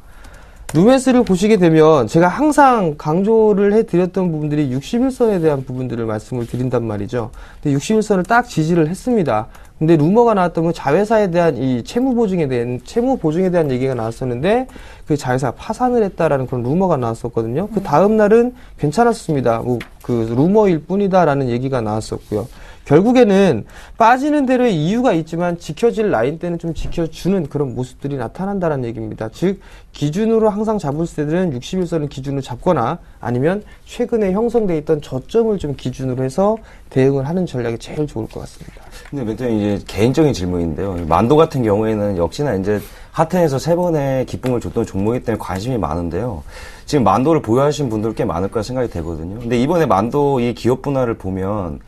루멘스를 보시게 되면 제가 항상 강조를 해드렸던 부분들이 61선에 대한 부분들을 말씀을 드린단 말이죠. 근데 61선을 딱 지지를 했습니다. 근데 루머가 나왔던 건 자회사에 대한 이 채무 보증에 대한 얘기가 나왔었는데 그 자회사 파산을 했다라는 그런 루머가 나왔었거든요. 그 다음 날은 괜찮았습니다. 뭐 그 루머일 뿐이다라는 얘기가 나왔었고요. 결국에는 빠지는 대로의 이유가 있지만 지켜질 라인 때는 좀 지켜주는 그런 모습들이 나타난다는 얘기입니다. 즉 기준으로 항상 잡을 때들은 61선을 기준으로 잡거나 아니면 최근에 형성돼 있던 저점을 좀 기준으로 해서 대응을 하는 전략이 제일 좋을 것 같습니다. 근데 멘토님, 이제 개인적인 질문인데요. 만도 같은 경우에는 역시나 이제 핫텐에서 3번의 기쁨을 줬던 종목이기 때문에 관심이 많은데요. 지금 만도를 보유하신 분들 꽤 많을 거라 생각이 되거든요. 근데 이번에 만도 이 기업 분할을 보면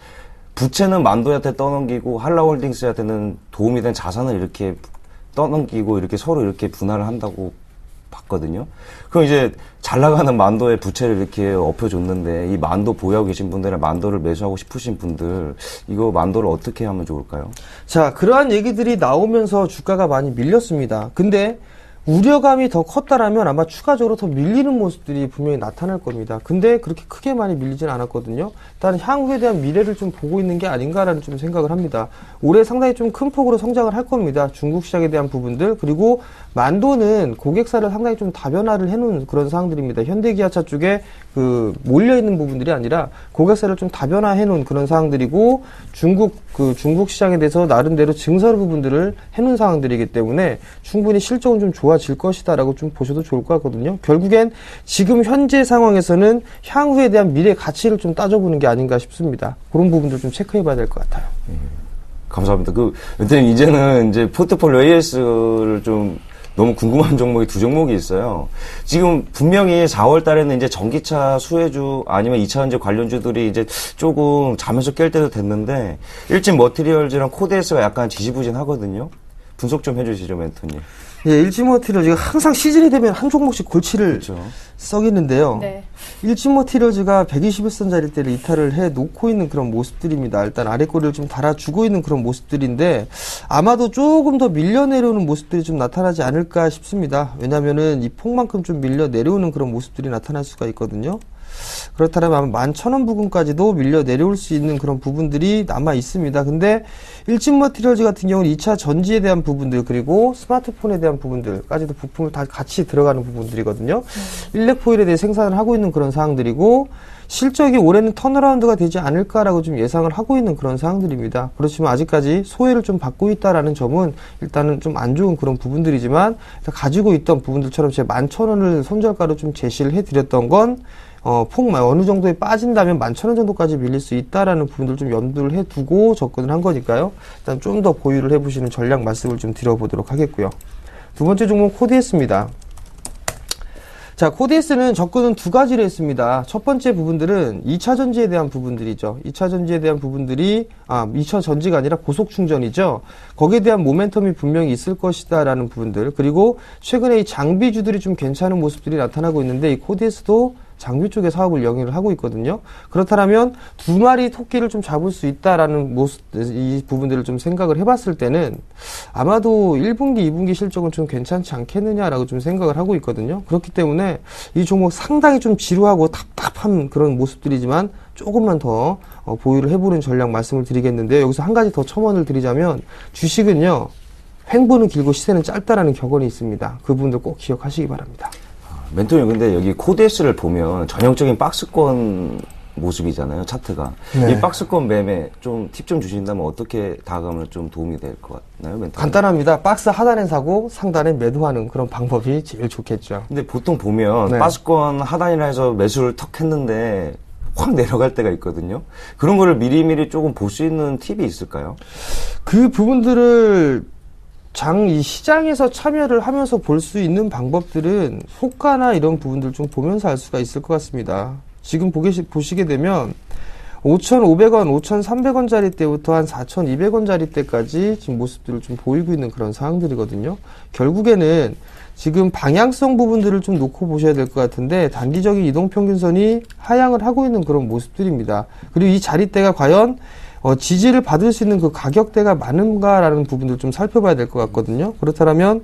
부채는 만도한테 떠넘기고 한라홀딩스한테는 도움이 된 자산을 이렇게 떠넘기고 이렇게 서로 이렇게 분할을 한다고 봤거든요. 그럼 이제 잘 나가는 만도의 부채를 이렇게 엎여줬는데 이 만도 보유하고 계신 분들이나 만도를 매수하고 싶으신 분들 이거 만도를 어떻게 하면 좋을까요? 자, 그러한 얘기들이 나오면서 주가가 많이 밀렸습니다. 근데 우려감이 더 컸다라면 아마 추가적으로 더 밀리는 모습들이 분명히 나타날 겁니다. 근데 그렇게 크게 많이 밀리지는 않았거든요. 일단 향후에 대한 미래를 좀 보고 있는 게 아닌가라는 좀 생각을 합니다. 올해 상당히 좀 큰 폭으로 성장을 할 겁니다. 중국 시장에 대한 부분들, 그리고 만도는 고객사를 상당히 좀 다변화를 해놓은 그런 사항들입니다. 현대기아차 쪽에 몰려있는 부분들이 아니라 고객사를 좀 다변화해놓은 그런 사항들이고, 중국 시장에 대해서 나름대로 증설 부분들을 해놓은 상황들이기 때문에 충분히 실적은 좀 좋아질 것이다라고 좀 보셔도 좋을 것 같거든요. 결국엔 지금 현재 상황에서는 향후에 대한 미래 가치를 좀 따져보는 게 아닌가 싶습니다. 그런 부분들 좀 체크해봐야 될 것 같아요. 감사합니다. 은퇴님 이제는 이제 포트폴리오 AS를 좀 너무 궁금한 종목이 두 종목이 있어요. 지금 분명히 4월 달에는 이제 전기차 수혜주 아니면 2차 전지 관련주들이 이제 조금 잠에서 깰 때도 됐는데 일진 머티리얼즈랑 코드에스가 약간 지지부진하거든요. 분석 좀 해주시죠, 멘토님. 예, 일진머티리얼즈가 항상 시즌이 되면 한 종목씩 골치를 그렇죠. 썩이는데요. 네. 일진머티리얼즈가 121선짜리 때를 이탈을 해 놓고 있는 그런 모습들입니다. 일단 아래 꼬리를 좀 달아주고 있는 그런 모습들인데 아마도 조금 더 밀려 내려오는 모습들이 좀 나타나지 않을까 싶습니다. 왜냐면은 이 폭만큼 좀 밀려 내려오는 그런 모습들이 나타날 수가 있거든요. 그렇다면 아마 11,000원 부근까지도 밀려 내려올 수 있는 그런 부분들이 남아 있습니다. 근데 일진머티리얼즈 같은 경우는 2차 전지에 대한 부분들 그리고 스마트폰에 대한 부분들까지도 부품을 다 같이 들어가는 부분들이거든요. 일렉포일에 대해 생산을 하고 있는 그런 사항들이고 실적이 올해는 턴어라운드가 되지 않을까라고 좀 예상을 하고 있는 그런 사항들입니다. 그렇지만 아직까지 소외를 좀 받고 있다라는 점은 일단은 좀 안 좋은 그런 부분들이지만 가지고 있던 부분들처럼 제 11,000원을 손절가로 좀 제시를 해드렸던 건 어느 정도에 빠진다면 11,000원 정도까지 밀릴 수 있다라는 부분들 좀 염두를 해두고 접근을 한 거니까요. 일단 좀 더 보유를 해보시는 전략 말씀을 좀 드려보도록 하겠고요. 두 번째 종목 코드에스입니다. 자, 코드에스는 접근은 두 가지를 했습니다. 첫 번째 부분들은 2차 전지에 대한 부분들이죠. 2차 전지에 대한 부분들이 2차 전지가 아니라 고속 충전이죠. 거기에 대한 모멘텀이 분명히 있을 것이다라는 부분들. 그리고 최근에 이 장비주들이 좀 괜찮은 모습들이 나타나고 있는데 이 코드에스도 장비 쪽의 사업을 영위를 하고 있거든요. 그렇다면 두 마리 토끼를 좀 잡을 수 있다라는 모습, 이 부분들을 좀 생각을 해봤을 때는 아마도 1분기, 2분기 실적은 좀 괜찮지 않겠느냐라고 좀 생각을 하고 있거든요. 그렇기 때문에 이 종목 상당히 좀 지루하고 답답한 그런 모습들이지만 조금만 더 보유를 해보는 전략 말씀을 드리겠는데요. 여기서 한 가지 더 첨언을 드리자면 주식은요, 횡보는 길고 시세는 짧다라는 격언이 있습니다. 그 부분들 꼭 기억하시기 바랍니다. 멘토님, 근데 여기 코드에스를 보면 전형적인 박스권 모습이잖아요, 차트가. 네. 이 박스권 매매 좀 팁 좀 주신다면 어떻게 다가가면 좀 도움이 될 것 같나요, 멘토님? 간단합니다. 박스 하단에 사고 상단에 매도하는 그런 방법이 제일 좋겠죠. 근데 보통 보면 네. 박스권 하단이라 해서 매수를 턱 했는데 확 내려갈 때가 있거든요. 그런 거를 미리미리 조금 볼 수 있는 팁이 있을까요? 그 부분들을 이 시장에서 참여를 하면서 볼 수 있는 방법들은 호가나 이런 부분들 좀 보면서 알 수가 있을 것 같습니다. 지금 보시게 되면 5,500원, 5,300원짜리 때부터 한 4,200원짜리 때까지 지금 모습들을 좀 보이고 있는 그런 상황들이거든요. 결국에는 지금 방향성 부분들을 좀 놓고 보셔야 될 것 같은데 단기적인 이동평균선이 하향을 하고 있는 그런 모습들입니다. 그리고 이 자리대가 과연 지지를 받을 수 있는 그 가격대가 많은가라는 부분들 좀 살펴봐야 될 것 같거든요. 그렇다면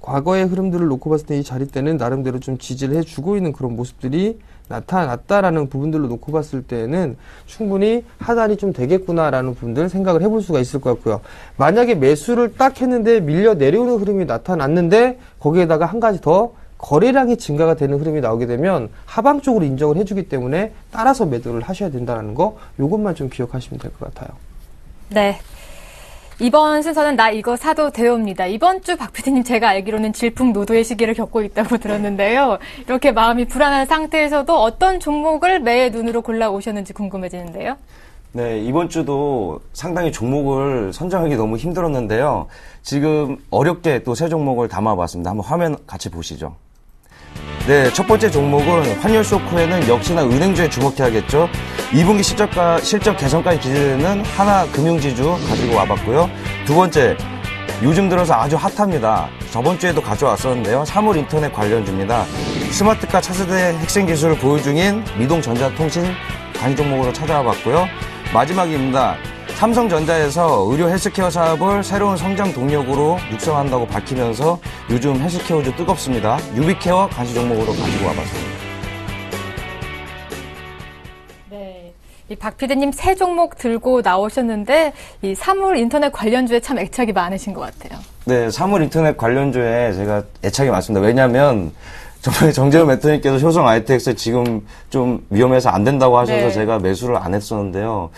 과거의 흐름들을 놓고 봤을 때 이 자리대는 나름대로 좀 지지를 해주고 있는 그런 모습들이 나타났다라는 부분들로 놓고 봤을 때는 충분히 하단이 좀 되겠구나라는 부분들 생각을 해볼 수가 있을 것 같고요. 만약에 매수를 딱 했는데 밀려 내려오는 흐름이 나타났는데 거기에다가 한 가지 더 거래량이 증가가 되는 흐름이 나오게 되면 하방 쪽으로 인정을 해주기 때문에 따라서 매도를 하셔야 된다는 거, 요것만 좀 기억하시면 될 것 같아요. 네. 이번 순서는 나 이거 사도 돼요입니다. 이번 주 박 PD님 제가 알기로는 질풍노도의 시기를 겪고 있다고 들었는데요. 이렇게 마음이 불안한 상태에서도 어떤 종목을 매의 눈으로 골라오셨는지 궁금해지는데요. 네, 이번 주도 상당히 종목을 선정하기 너무 힘들었는데요. 지금 어렵게 또 새 종목을 담아봤습니다. 한번 화면 같이 보시죠. 네, 첫 번째 종목은 환율 쇼크에는 역시나 은행주에 주목해야겠죠. 2분기 실적 개선까지 기대되는 하나금융지주 가지고 와봤고요. 두 번째, 요즘 들어서 아주 핫합니다. 저번 주에도 가져왔었는데요. 사물 인터넷 관련주입니다. 스마트카 차세대 핵심 기술을 보유 중인 미동전자통신 관심 종목으로 찾아와 봤고요. 마지막입니다. 삼성전자에서 의료 헬스케어 사업을 새로운 성장 동력으로 육성한다고 밝히면서 요즘 헬스케어주 뜨겁습니다. 유비케어 관심 종목으로 가지고 와봤습니다. 네. 이 박 PD님 세 종목 들고 나오셨는데 이 사물 인터넷 관련주에 참 애착이 많으신 것 같아요. 네, 사물 인터넷 관련주에 제가 애착이 많습니다. 왜냐하면 정말 정재훈 멘토님께서 효성 ITX 지금 좀 위험해서 안 된다고 하셔서 네. 제가 매수를 안 했었는데요.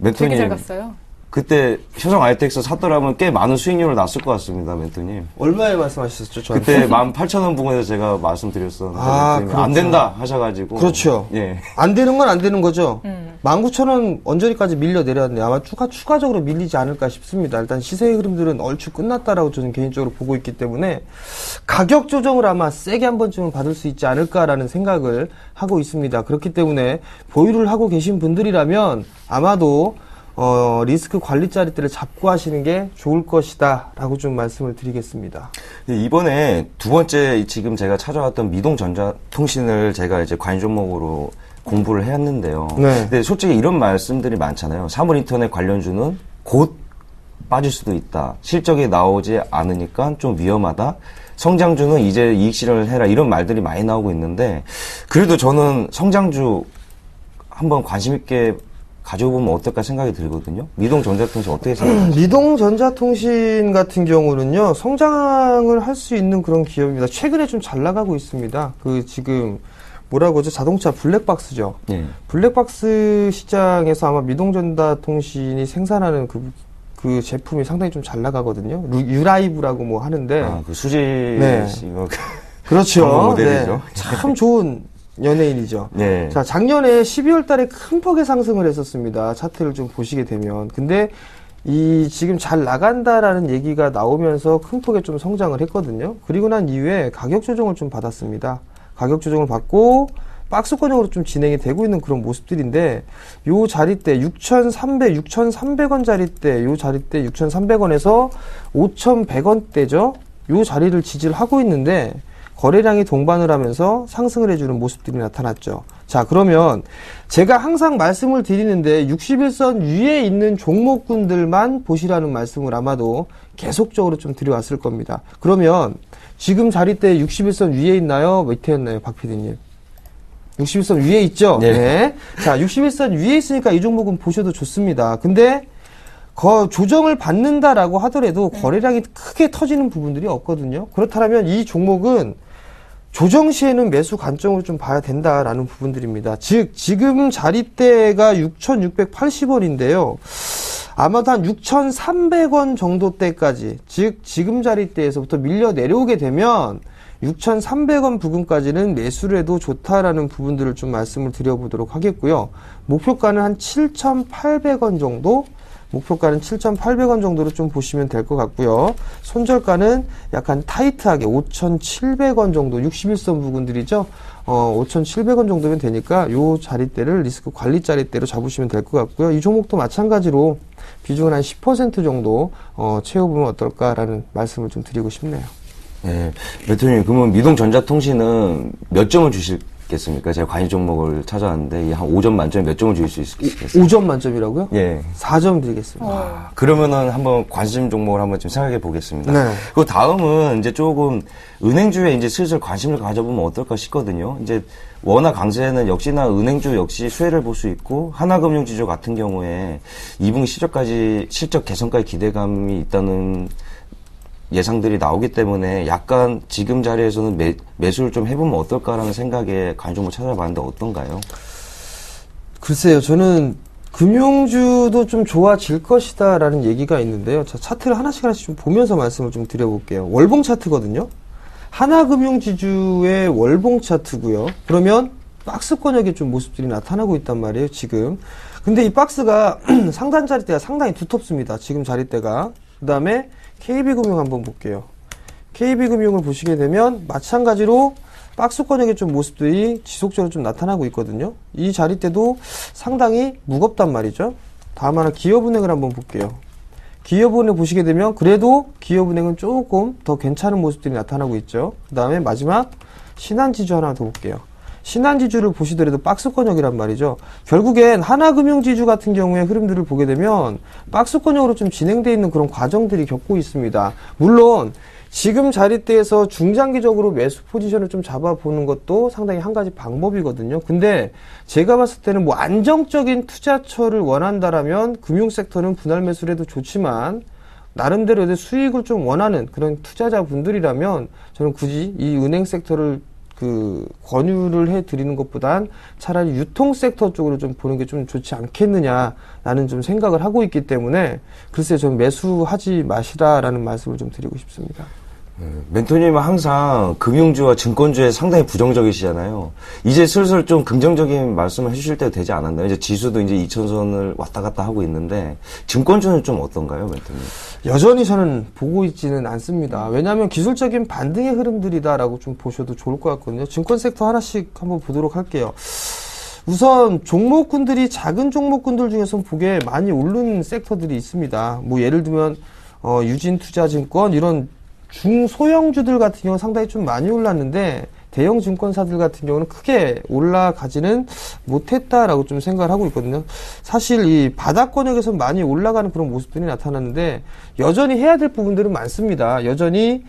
되게 잘 멘토님, 갔어요. 그때 효성 ITX 샀더라면 꽤 많은 수익률을 났을 것 같습니다, 멘토님. 얼마에 말씀하셨었죠? 저한테? 그때 18,000원 부근에서 제가 말씀드렸었는데 아, 멘토님이 안 그렇죠. 된다 하셔가지고. 그렇죠. 예. 안 되는 건 안 되는 거죠. 19,000원 언저리까지 밀려 내렸는데 아마 추가적으로 밀리지 않을까 싶습니다. 일단 시세의 흐름들은 얼추 끝났다라고 저는 개인적으로 보고 있기 때문에 가격 조정을 아마 세게 한 번쯤은 받을 수 있지 않을까라는 생각을 하고 있습니다. 그렇기 때문에 보유를 하고 계신 분들이라면 아마도 리스크 관리 자리대를 잡고 하시는 게 좋을 것이다 라고 좀 말씀을 드리겠습니다. 이번에 두 번째 지금 제가 찾아왔던 미동전자통신을 제가 이제 관심 종목으로 공부를 했는데요. 네. 근데 솔직히 이런 말씀들이 많잖아요. 사물인터넷 관련주는 곧 빠질 수도 있다. 실적이 나오지 않으니까 좀 위험하다. 성장주는 이제 이익 실현을 해라. 이런 말들이 많이 나오고 있는데 그래도 저는 성장주 한번 관심 있게 가져보면 어떨까 생각이 들거든요. 미동전자통신 어떻게 생각하세요? 미동전자통신 같은 경우는요, 성장을 할 수 있는 그런 기업입니다. 최근에 좀 잘 나가고 있습니다. 지금, 뭐라고 하죠? 자동차 블랙박스죠. 예. 블랙박스 시장에서 아마 미동전자통신이 생산하는 그 제품이 상당히 좀 잘 나가거든요. 유라이브라고 뭐 하는데. 아, 그 수지 네. 씨가 그렇죠. 광고 모델이죠. 네. 참 좋은 연예인이죠. 네. 자, 작년에 12월 달에 큰 폭의 상승을 했었습니다. 차트를 좀 보시게 되면. 근데 지금 잘 나간다라는 얘기가 나오면서 큰 폭의 좀 성장을 했거든요. 그리고 난 이후에 가격 조정을 좀 받았습니다. 가격 조정을 받고 박스권형으로 좀 진행이 되고 있는 그런 모습들인데 요 자리대 6,300원 자리대 요 자리대 6,300원에서 5,100원대죠. 요 자리를 지지를 하고 있는데 거래량이 동반을 하면서 상승을 해주는 모습들이 나타났죠. 자, 그러면 제가 항상 말씀을 드리는데 61선 위에 있는 종목군들만 보시라는 말씀을 아마도 계속적으로 좀 드려왔을 겁니다. 그러면 지금 자리대 61선 위에 있나요? 밑에 있나요? 박 PD님. 61선 위에 있죠? 네. 네. 자, 61선 위에 있으니까 이 종목은 보셔도 좋습니다. 근데 조정을 받는다라고 하더라도 거래량이 크게 터지는 부분들이 없거든요. 그렇다면 이 종목은 조정 시에는 매수 관점으로 좀 봐야 된다라는 부분들입니다. 즉, 지금 자리대가 6,680원인데요. 아마도 한 6,300원 정도 대까지, 즉, 지금 자리대에서부터 밀려 내려오게 되면 6,300원 부근까지는 매수를 해도 좋다라는 부분들을 좀 말씀을 드려보도록 하겠고요. 목표가는 한 7,800원 정도? 목표가는 7,800원 정도로 좀 보시면 될 것 같고요. 손절가는 약간 타이트하게 5,700원 정도, 61선 부근들이죠. 5,700원 정도면 되니까 요 자리대를 리스크 관리 자리대로 잡으시면 될 것 같고요. 이 종목도 마찬가지로 비중은 한 10% 정도 채워보면 어떨까라는 말씀을 좀 드리고 싶네요. 네. 멘토님, 그러면 미동전자통신은 몇 점을 주시겠습니까? 제가 관심 종목을 찾아왔는데 한 5점 만점에 몇 점을 주실 수 있겠어요? 5점 만점이라고요? 예. 4점 드리겠습니다. 그러면은 한번 관심 종목을 한번 좀 생각해 보겠습니다. 네. 그 다음은 이제 조금 은행주에 이제 슬슬 관심을 가져보면 어떨까 싶거든요. 이제 워낙 강세는 역시나 은행주 역시 수혜를 볼 수 있고 하나금융지주 같은 경우에 2분기 실적 개선까지 기대감이 있다는 예상들이 나오기 때문에 약간 지금 자리에서는 매수를 좀 해보면 어떨까라는 생각에 관심을 찾아봤는데 어떤가요? 글쎄요, 저는 금융주도 좀 좋아질 것이다라는 얘기가 있는데요. 자, 차트를 하나씩 좀 보면서 말씀을 좀 드려볼게요. 월봉 차트거든요. 하나금융지주의 월봉 차트고요. 그러면 박스권역의 좀 모습들이 나타나고 있단 말이에요, 지금. 근데 이 박스가 상단 자리대가 상당히 두텁습니다. 지금 자리대가. 그 다음에 KB금융 한번 볼게요. KB금융을 보시게 되면 마찬가지로 박스권역의 좀 모습들이 지속적으로 좀 나타나고 있거든요. 이 자리대도 상당히 무겁단 말이죠. 다음 하나 기업은행을 한번 볼게요. 기업은행 보시게 되면 그래도 기업은행은 조금 더 괜찮은 모습들이 나타나고 있죠. 그 다음에 마지막 신한지주 하나 더 볼게요. 신한지주를 보시더라도 박스권역이란 말이죠. 결국엔 하나금융지주 같은 경우에 흐름들을 보게 되면 박스권역으로 좀 진행되어 있는 그런 과정들이 겪고 있습니다. 물론 지금 자리대에서 중장기적으로 매수 포지션을 좀 잡아보는 것도 상당히 한 가지 방법이거든요. 근데 제가 봤을 때는 뭐 안정적인 투자처를 원한다라면 금융섹터는 분할 매수를 해도 좋지만 나름대로 수익을 좀 원하는 그런 투자자분들이라면 저는 굳이 이 은행 섹터를 권유를 해드리는 것보단 차라리 유통 섹터 쪽으로 좀 보는 게 좀 좋지 않겠느냐라는 좀 생각을 하고 있기 때문에 글쎄요, 저는 매수하지 마시라라는 말씀을 좀 드리고 싶습니다. 멘토님은 항상 금융주와 증권주에 상당히 부정적이시잖아요. 이제 슬슬 좀 긍정적인 말씀을 해주실 때도 되지 않았나요? 이제 지수도 이제 2000선을 왔다 갔다 하고 있는데 증권주는 좀 어떤가요, 멘토님? 여전히 저는 보고 있지는 않습니다. 왜냐하면 기술적인 반등의 흐름들이다라고 좀 보셔도 좋을 것 같거든요. 증권 섹터 하나씩 한번 보도록 할게요. 우선 종목군들이 작은 종목군들 중에서 보기에 많이 오른 섹터들이 있습니다. 뭐 예를 들면 유진투자증권 이런 중소형주들 같은 경우는 상당히 좀 많이 올랐는데 대형 증권사들 같은 경우는 크게 올라가지는 못했다라고 좀 생각을 하고 있거든요. 사실 이 바닥권역에서 많이 올라가는 그런 모습들이 나타났는데 여전히 해야 될 부분들은 많습니다. 여전히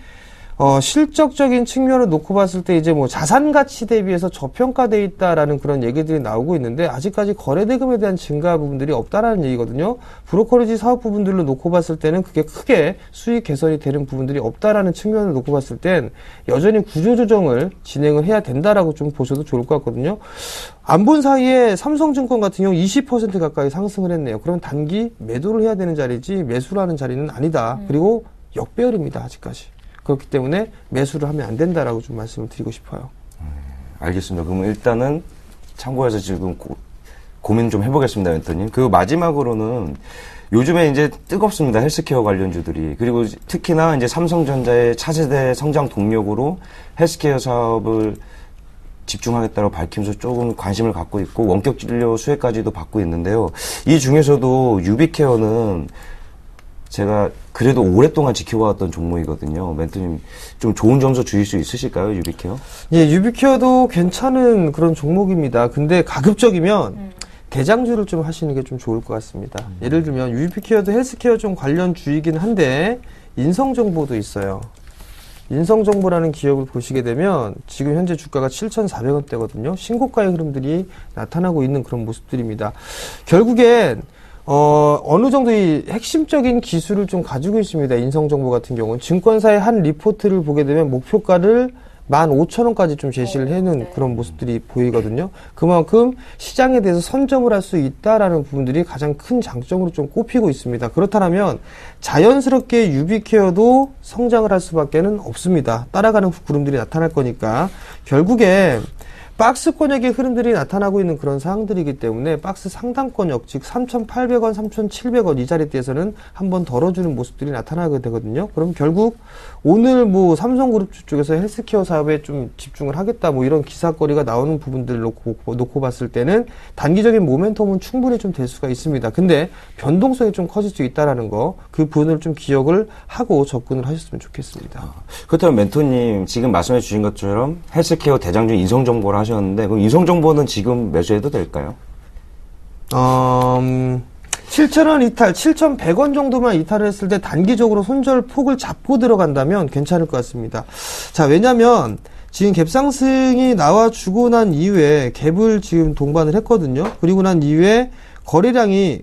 실적적인 측면을 놓고 봤을 때 이제 뭐 자산 가치 대비해서 저평가돼 있다라는 그런 얘기들이 나오고 있는데 아직까지 거래 대금에 대한 증가 부분들이 없다라는 얘기거든요. 브로커리지 사업 부분들로 놓고 봤을 때는 그게 크게 수익 개선이 되는 부분들이 없다라는 측면을 놓고 봤을 땐 여전히 구조조정을 진행을 해야 된다라고 좀 보셔도 좋을 것 같거든요. 안 본 사이에 삼성증권 같은 경우 20% 가까이 상승을 했네요. 그럼 단기 매도를 해야 되는 자리지 매수라는 자리는 아니다. 그리고 역배열입니다. 아직까지. 그렇기 때문에 매수를 하면 안 된다라고 좀 말씀을 드리고 싶어요. 알겠습니다. 그러면 일단은 참고해서 지금 고민 좀 해보겠습니다, 멘토님. 그리고 마지막으로는 요즘에 이제 뜨겁습니다. 헬스케어 관련주들이. 그리고 특히나 이제 삼성전자의 차세대 성장 동력으로 헬스케어 사업을 집중하겠다고 밝히면서 조금 관심을 갖고 있고 원격 진료 수혜까지도 받고 있는데요. 이 중에서도 유비케어는 제가 그래도 오랫동안 지켜봐왔던 종목이거든요. 멘토님 좀 좋은 점수 주실 수 있으실까요, 유비케어? 예, 유비케어도 괜찮은 그런 종목입니다. 근데 가급적이면 대장주를 좀 하시는 게 좀 좋을 것 같습니다. 예를 들면 유비케어도 헬스케어 좀 관련 주이긴 한데 인성정보도 있어요. 인성정보라는 기업을 보시게 되면 지금 현재 주가가 7,400원대거든요. 신고가의 흐름들이 나타나고 있는 그런 모습들입니다. 결국엔 어느 정도 이 핵심적인 기술을 좀 가지고 있습니다. 인성정보 같은 경우는 증권사의 한 리포트를 보게 되면 목표가를 15,000원까지 좀 제시를 해놓은 그런 모습들이 보이거든요. 그만큼 시장에 대해서 선점을 할 수 있다라는 부분들이 가장 큰 장점으로 좀 꼽히고 있습니다. 그렇다면 자연스럽게 유비케어도 성장을 할 수밖에는 없습니다. 따라가는 구름들이 나타날 거니까 결국에 박스권역의 흐름들이 나타나고 있는 그런 상황들이기 때문에 박스 상단권역, 즉 3,800원, 3,700원 이 자리대에서는 한번 덜어주는 모습들이 나타나게 되거든요. 그럼 결국 오늘 뭐 삼성그룹 쪽에서 헬스케어 사업에 좀 집중을 하겠다 뭐 이런 기사거리가 나오는 부분들을 놓고 봤을 때는 단기적인 모멘텀은 충분히 좀 될 수가 있습니다. 근데 변동성이 좀 커질 수 있다라는 거, 그 부분을 좀 기억을 하고 접근을 하셨으면 좋겠습니다. 그렇다면 멘토님 지금 말씀해 주신 것처럼 헬스케어 대장주 인성정보를 하셨는데 그럼 인성정보는 지금 매수해도 될까요? 7,000원 이탈, 7,100원 정도만 이탈을 했을 때 단기적으로 손절 폭을 잡고 들어간다면 괜찮을 것 같습니다. 자, 왜냐면 지금 갭상승이 나와주고 난 이후에 갭을 지금 동반을 했거든요. 그리고 난 이후에 거래량이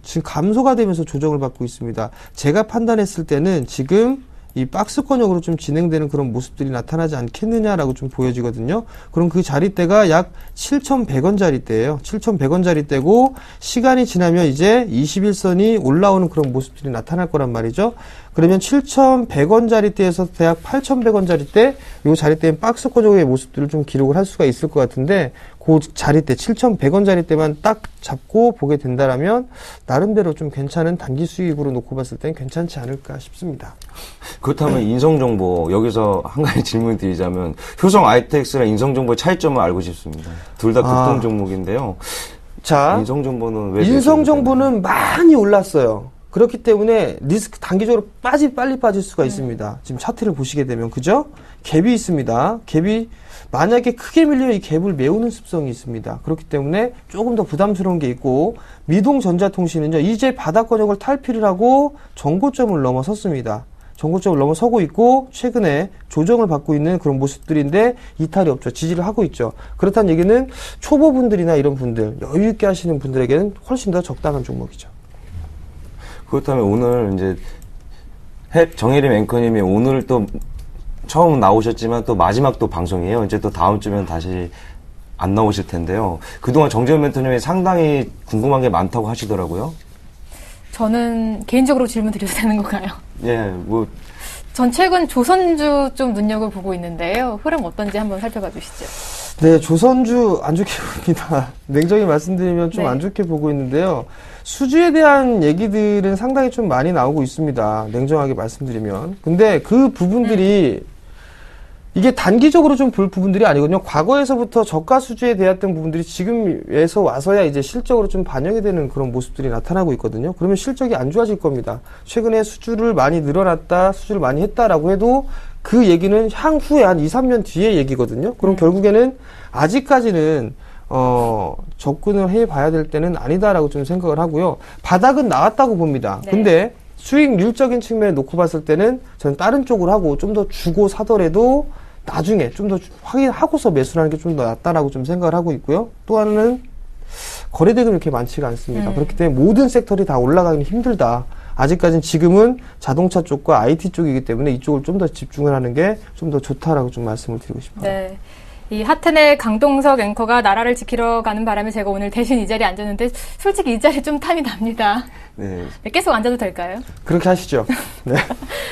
지금 감소가 되면서 조정을 받고 있습니다. 제가 판단했을 때는 지금 이 박스권역으로 좀 진행되는 그런 모습들이 나타나지 않겠느냐라고 좀 보여지거든요. 그럼 그 자리대가 약 7,100원 자리대예요. 7,100원 자리대고 시간이 지나면 이제 21선이 올라오는 그런 모습들이 나타날 거란 말이죠. 그러면 7,100원 자리대에서 대략 8,100원 자리대, 요 자리대인 박스권역의 모습들을 좀 기록을 할 수가 있을 것 같은데 그 자리대 7,100원짜리대만 딱 잡고 보게 된다라면 나름대로 좀 괜찮은 단기 수익으로 놓고 봤을 땐 괜찮지 않을까 싶습니다. 그렇다면 인성정보 여기서 한 가지 질문 드리자면 효성 ITX랑 인성정보의 차이점을 알고 싶습니다. 둘 다 급등 종목인데요. 자, 인성정보는 왜 인성정보는 많이 올랐어요. 그렇기 때문에 리스크 단기적으로 빨리 빠질 수가 있습니다. 지금 차트를 보시게 되면 그죠? 갭이 있습니다. 갭이 만약에 크게 밀리면 이 갭을 메우는 습성이 있습니다. 그렇기 때문에 조금 더 부담스러운 게 있고 미동전자통신은요. 이제 바닥권역을 탈피를 하고 전고점을 넘어섰습니다. 전고점을 넘어서고 있고 최근에 조정을 받고 있는 그런 모습들인데 이탈이 없죠. 지지를 하고 있죠. 그렇다는 얘기는 초보분들이나 이런 분들 여유 있게 하시는 분들에게는 훨씬 더 적당한 종목이죠. 그렇다면 오늘 이제 정혜림 앵커님이 오늘 또 처음 나오셨지만 또 마지막 또 방송이에요. 이제 또 다음 주면 다시 안 나오실 텐데요. 그동안 정재훈 멘토님이 상당히 궁금한 게 많다고 하시더라고요. 저는 개인적으로 질문 드려도 되는 건가요? 예, 뭐. 전 최근 조선주 좀 눈여겨보고 있는데요. 흐름 어떤지 한번 살펴봐 주시죠. 네, 조선주 안 좋게 봅니다. 냉정히 말씀드리면 좀 안 좋게 보고 있는데요. 수주에 대한 얘기들은 상당히 좀 많이 나오고 있습니다. 냉정하게 말씀드리면. 근데 그 부분들이 이게 단기적으로 좀 볼 부분들이 아니거든요. 과거에서부터 저가 수주에 대했던 부분들이 지금에서 와서야 이제 실적으로 좀 반영이 되는 그런 모습들이 나타나고 있거든요. 그러면 실적이 안 좋아질 겁니다. 최근에 수주를 많이 늘어났다, 수주를 많이 했다라고 해도 그 얘기는 향후에 한 2, 3년 뒤의 얘기거든요. 그럼 결국에는 아직까지는 접근을 해봐야 될 때는 아니다라고 좀 생각을 하고요. 바닥은 나왔다고 봅니다. 네. 근데 수익률적인 측면에 놓고 봤을 때는 저는 다른 쪽으로 하고 좀 더 주고 사더라도 나중에 좀 더 확인하고서 매수를 하는 게 좀 더 낫다라고 좀 생각을 하고 있고요. 또 하나는 거래대금이 이렇게 많지가 않습니다. 그렇기 때문에 모든 섹터들이 다 올라가기는 힘들다. 아직까지는 지금은 자동차 쪽과 IT 쪽이기 때문에 이쪽을 좀 더 집중을 하는 게 좀 더 좋다라고 좀 말씀을 드리고 싶어요. 네. 이 하트넷 강동석 앵커가 나라를 지키러 가는 바람에 제가 오늘 대신 이 자리에 앉았는데 솔직히 이 자리 좀 탐이 납니다. 네. 계속 앉아도 될까요? 그렇게 하시죠. 네.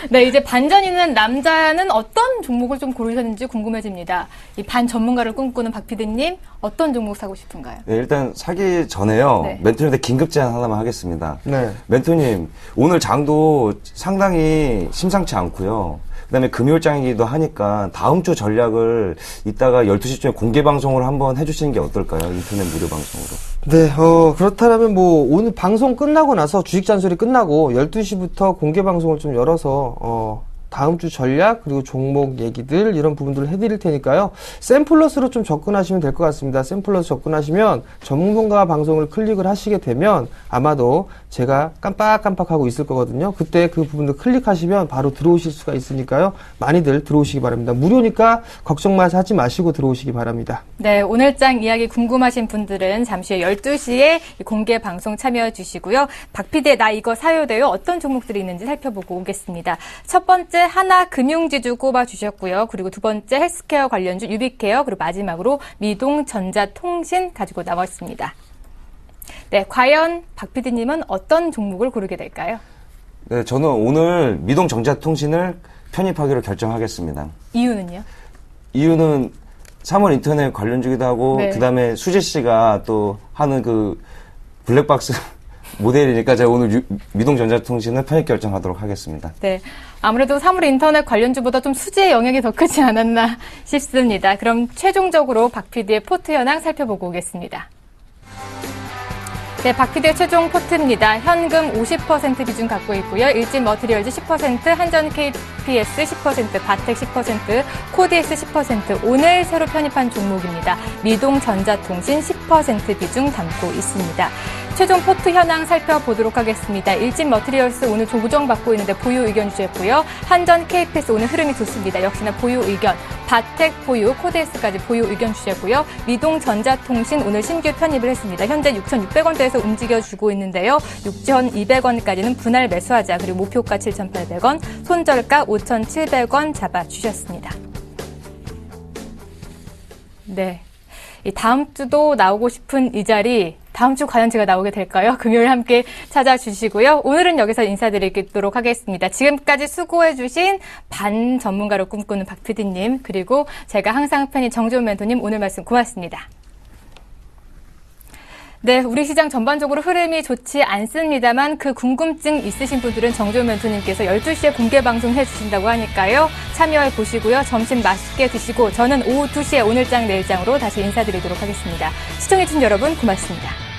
네, 이제 반전 있는 남자는 어떤 종목을 좀 고르셨는지 궁금해집니다. 이 반 전문가를 꿈꾸는 박 PD님, 어떤 종목 사고 싶은가요? 네, 일단 사기 전에요. 네. 멘토님한테 긴급 제안 하나만 하겠습니다. 네. 멘토님, 오늘 장도 상당히 심상치 않고요. 그다음에 금요일장이기도 하니까 다음 주 전략을 이따가 12시쯤에 공개 방송을 한번 해주시는 게 어떨까요? 인터넷 무료 방송으로. 네, 그렇다면 뭐 오늘 방송 끝나고 나서 주식 잔소리 끝나고 12시부터 공개 방송을 좀 열어서 다음 주 전략 그리고 종목 얘기들 이런 부분들을 해드릴 테니까요. 샘플러스로 좀 접근하시면 될 것 같습니다. 샘플러스 접근하시면 전문가 방송을 클릭을 하시게 되면 아마도 제가 깜빡깜빡하고 있을 거거든요. 그때 그 부분들 클릭하시면 바로 들어오실 수가 있으니까요. 많이들 들어오시기 바랍니다. 무료니까 걱정 하지 마시고 들어오시기 바랍니다. 네, 오늘장 이야기 궁금하신 분들은 잠시 후 12시에 공개 방송 참여해 주시고요. 박 PD의 나 이거 사요 돼요. 어떤 종목들이 있는지 살펴보고 오겠습니다. 첫 번째 하나금융지주 꼽아주셨고요. 그리고 두 번째 헬스케어 관련주 유비케어, 그리고 마지막으로 미동전자통신 가지고 나왔습니다. 네, 과연 박 PD님은 어떤 종목을 고르게 될까요? 네, 저는 오늘 미동전자통신을 편입하기로 결정하겠습니다. 이유는요? 이유는 3월 인터넷 관련주기도 하고 네. 그다음에 수지 씨가 또 하는 그 블랙박스 모델이니까 제가 오늘 미동전자통신을 편입 결정하도록 하겠습니다. 네. 아무래도 사물 인터넷 관련주보다 좀 수지의 영역이 더 크지 않았나 싶습니다. 그럼 최종적으로 박 PD의 포트 현황 살펴보고 오겠습니다. 네, 박 PD의 최종 포트입니다. 현금 50% 비중 갖고 있고요. 일진 머티리얼즈 10%, 한전 KPS 10%, 바텍 10%, 코디엑스 10%, 오늘 새로 편입한 종목입니다. 미동전자통신 10% 비중 담고 있습니다. 최종 포트 현황 살펴보도록 하겠습니다. 일진 머티리얼스 오늘 조정받고 있는데 보유 의견 주셨고요. 한전 KPS 오늘 흐름이 좋습니다. 역시나 보유 의견. 바텍 보유, 코드엑스까지 보유 의견 주셨고요. 미동전자통신 오늘 신규 편입을 했습니다. 현재 6,600원대에서 움직여주고 있는데요. 6,200원까지는 분할 매수하자. 그리고 목표가 7,800원, 손절가 5,700원 잡아주셨습니다. 네. 이 다음 주도 나오고 싶은 이 자리, 다음 주 과연 제가 나오게 될까요? 금요일 함께 찾아주시고요. 오늘은 여기서 인사드리도록 하겠습니다. 지금까지 수고해주신 반 전문가로 꿈꾸는 박 PD님, 그리고 제가 항상 팬인 정재훈 멘토님 오늘 말씀 고맙습니다. 네, 우리 시장 전반적으로 흐름이 좋지 않습니다만 그 궁금증 있으신 분들은 정재훈 멘토님께서 12시에 공개 방송해 주신다고 하니까요. 참여해 보시고요. 점심 맛있게 드시고 저는 오후 2시에 오늘장 내일장으로 다시 인사드리도록 하겠습니다. 시청해 주신 여러분 고맙습니다.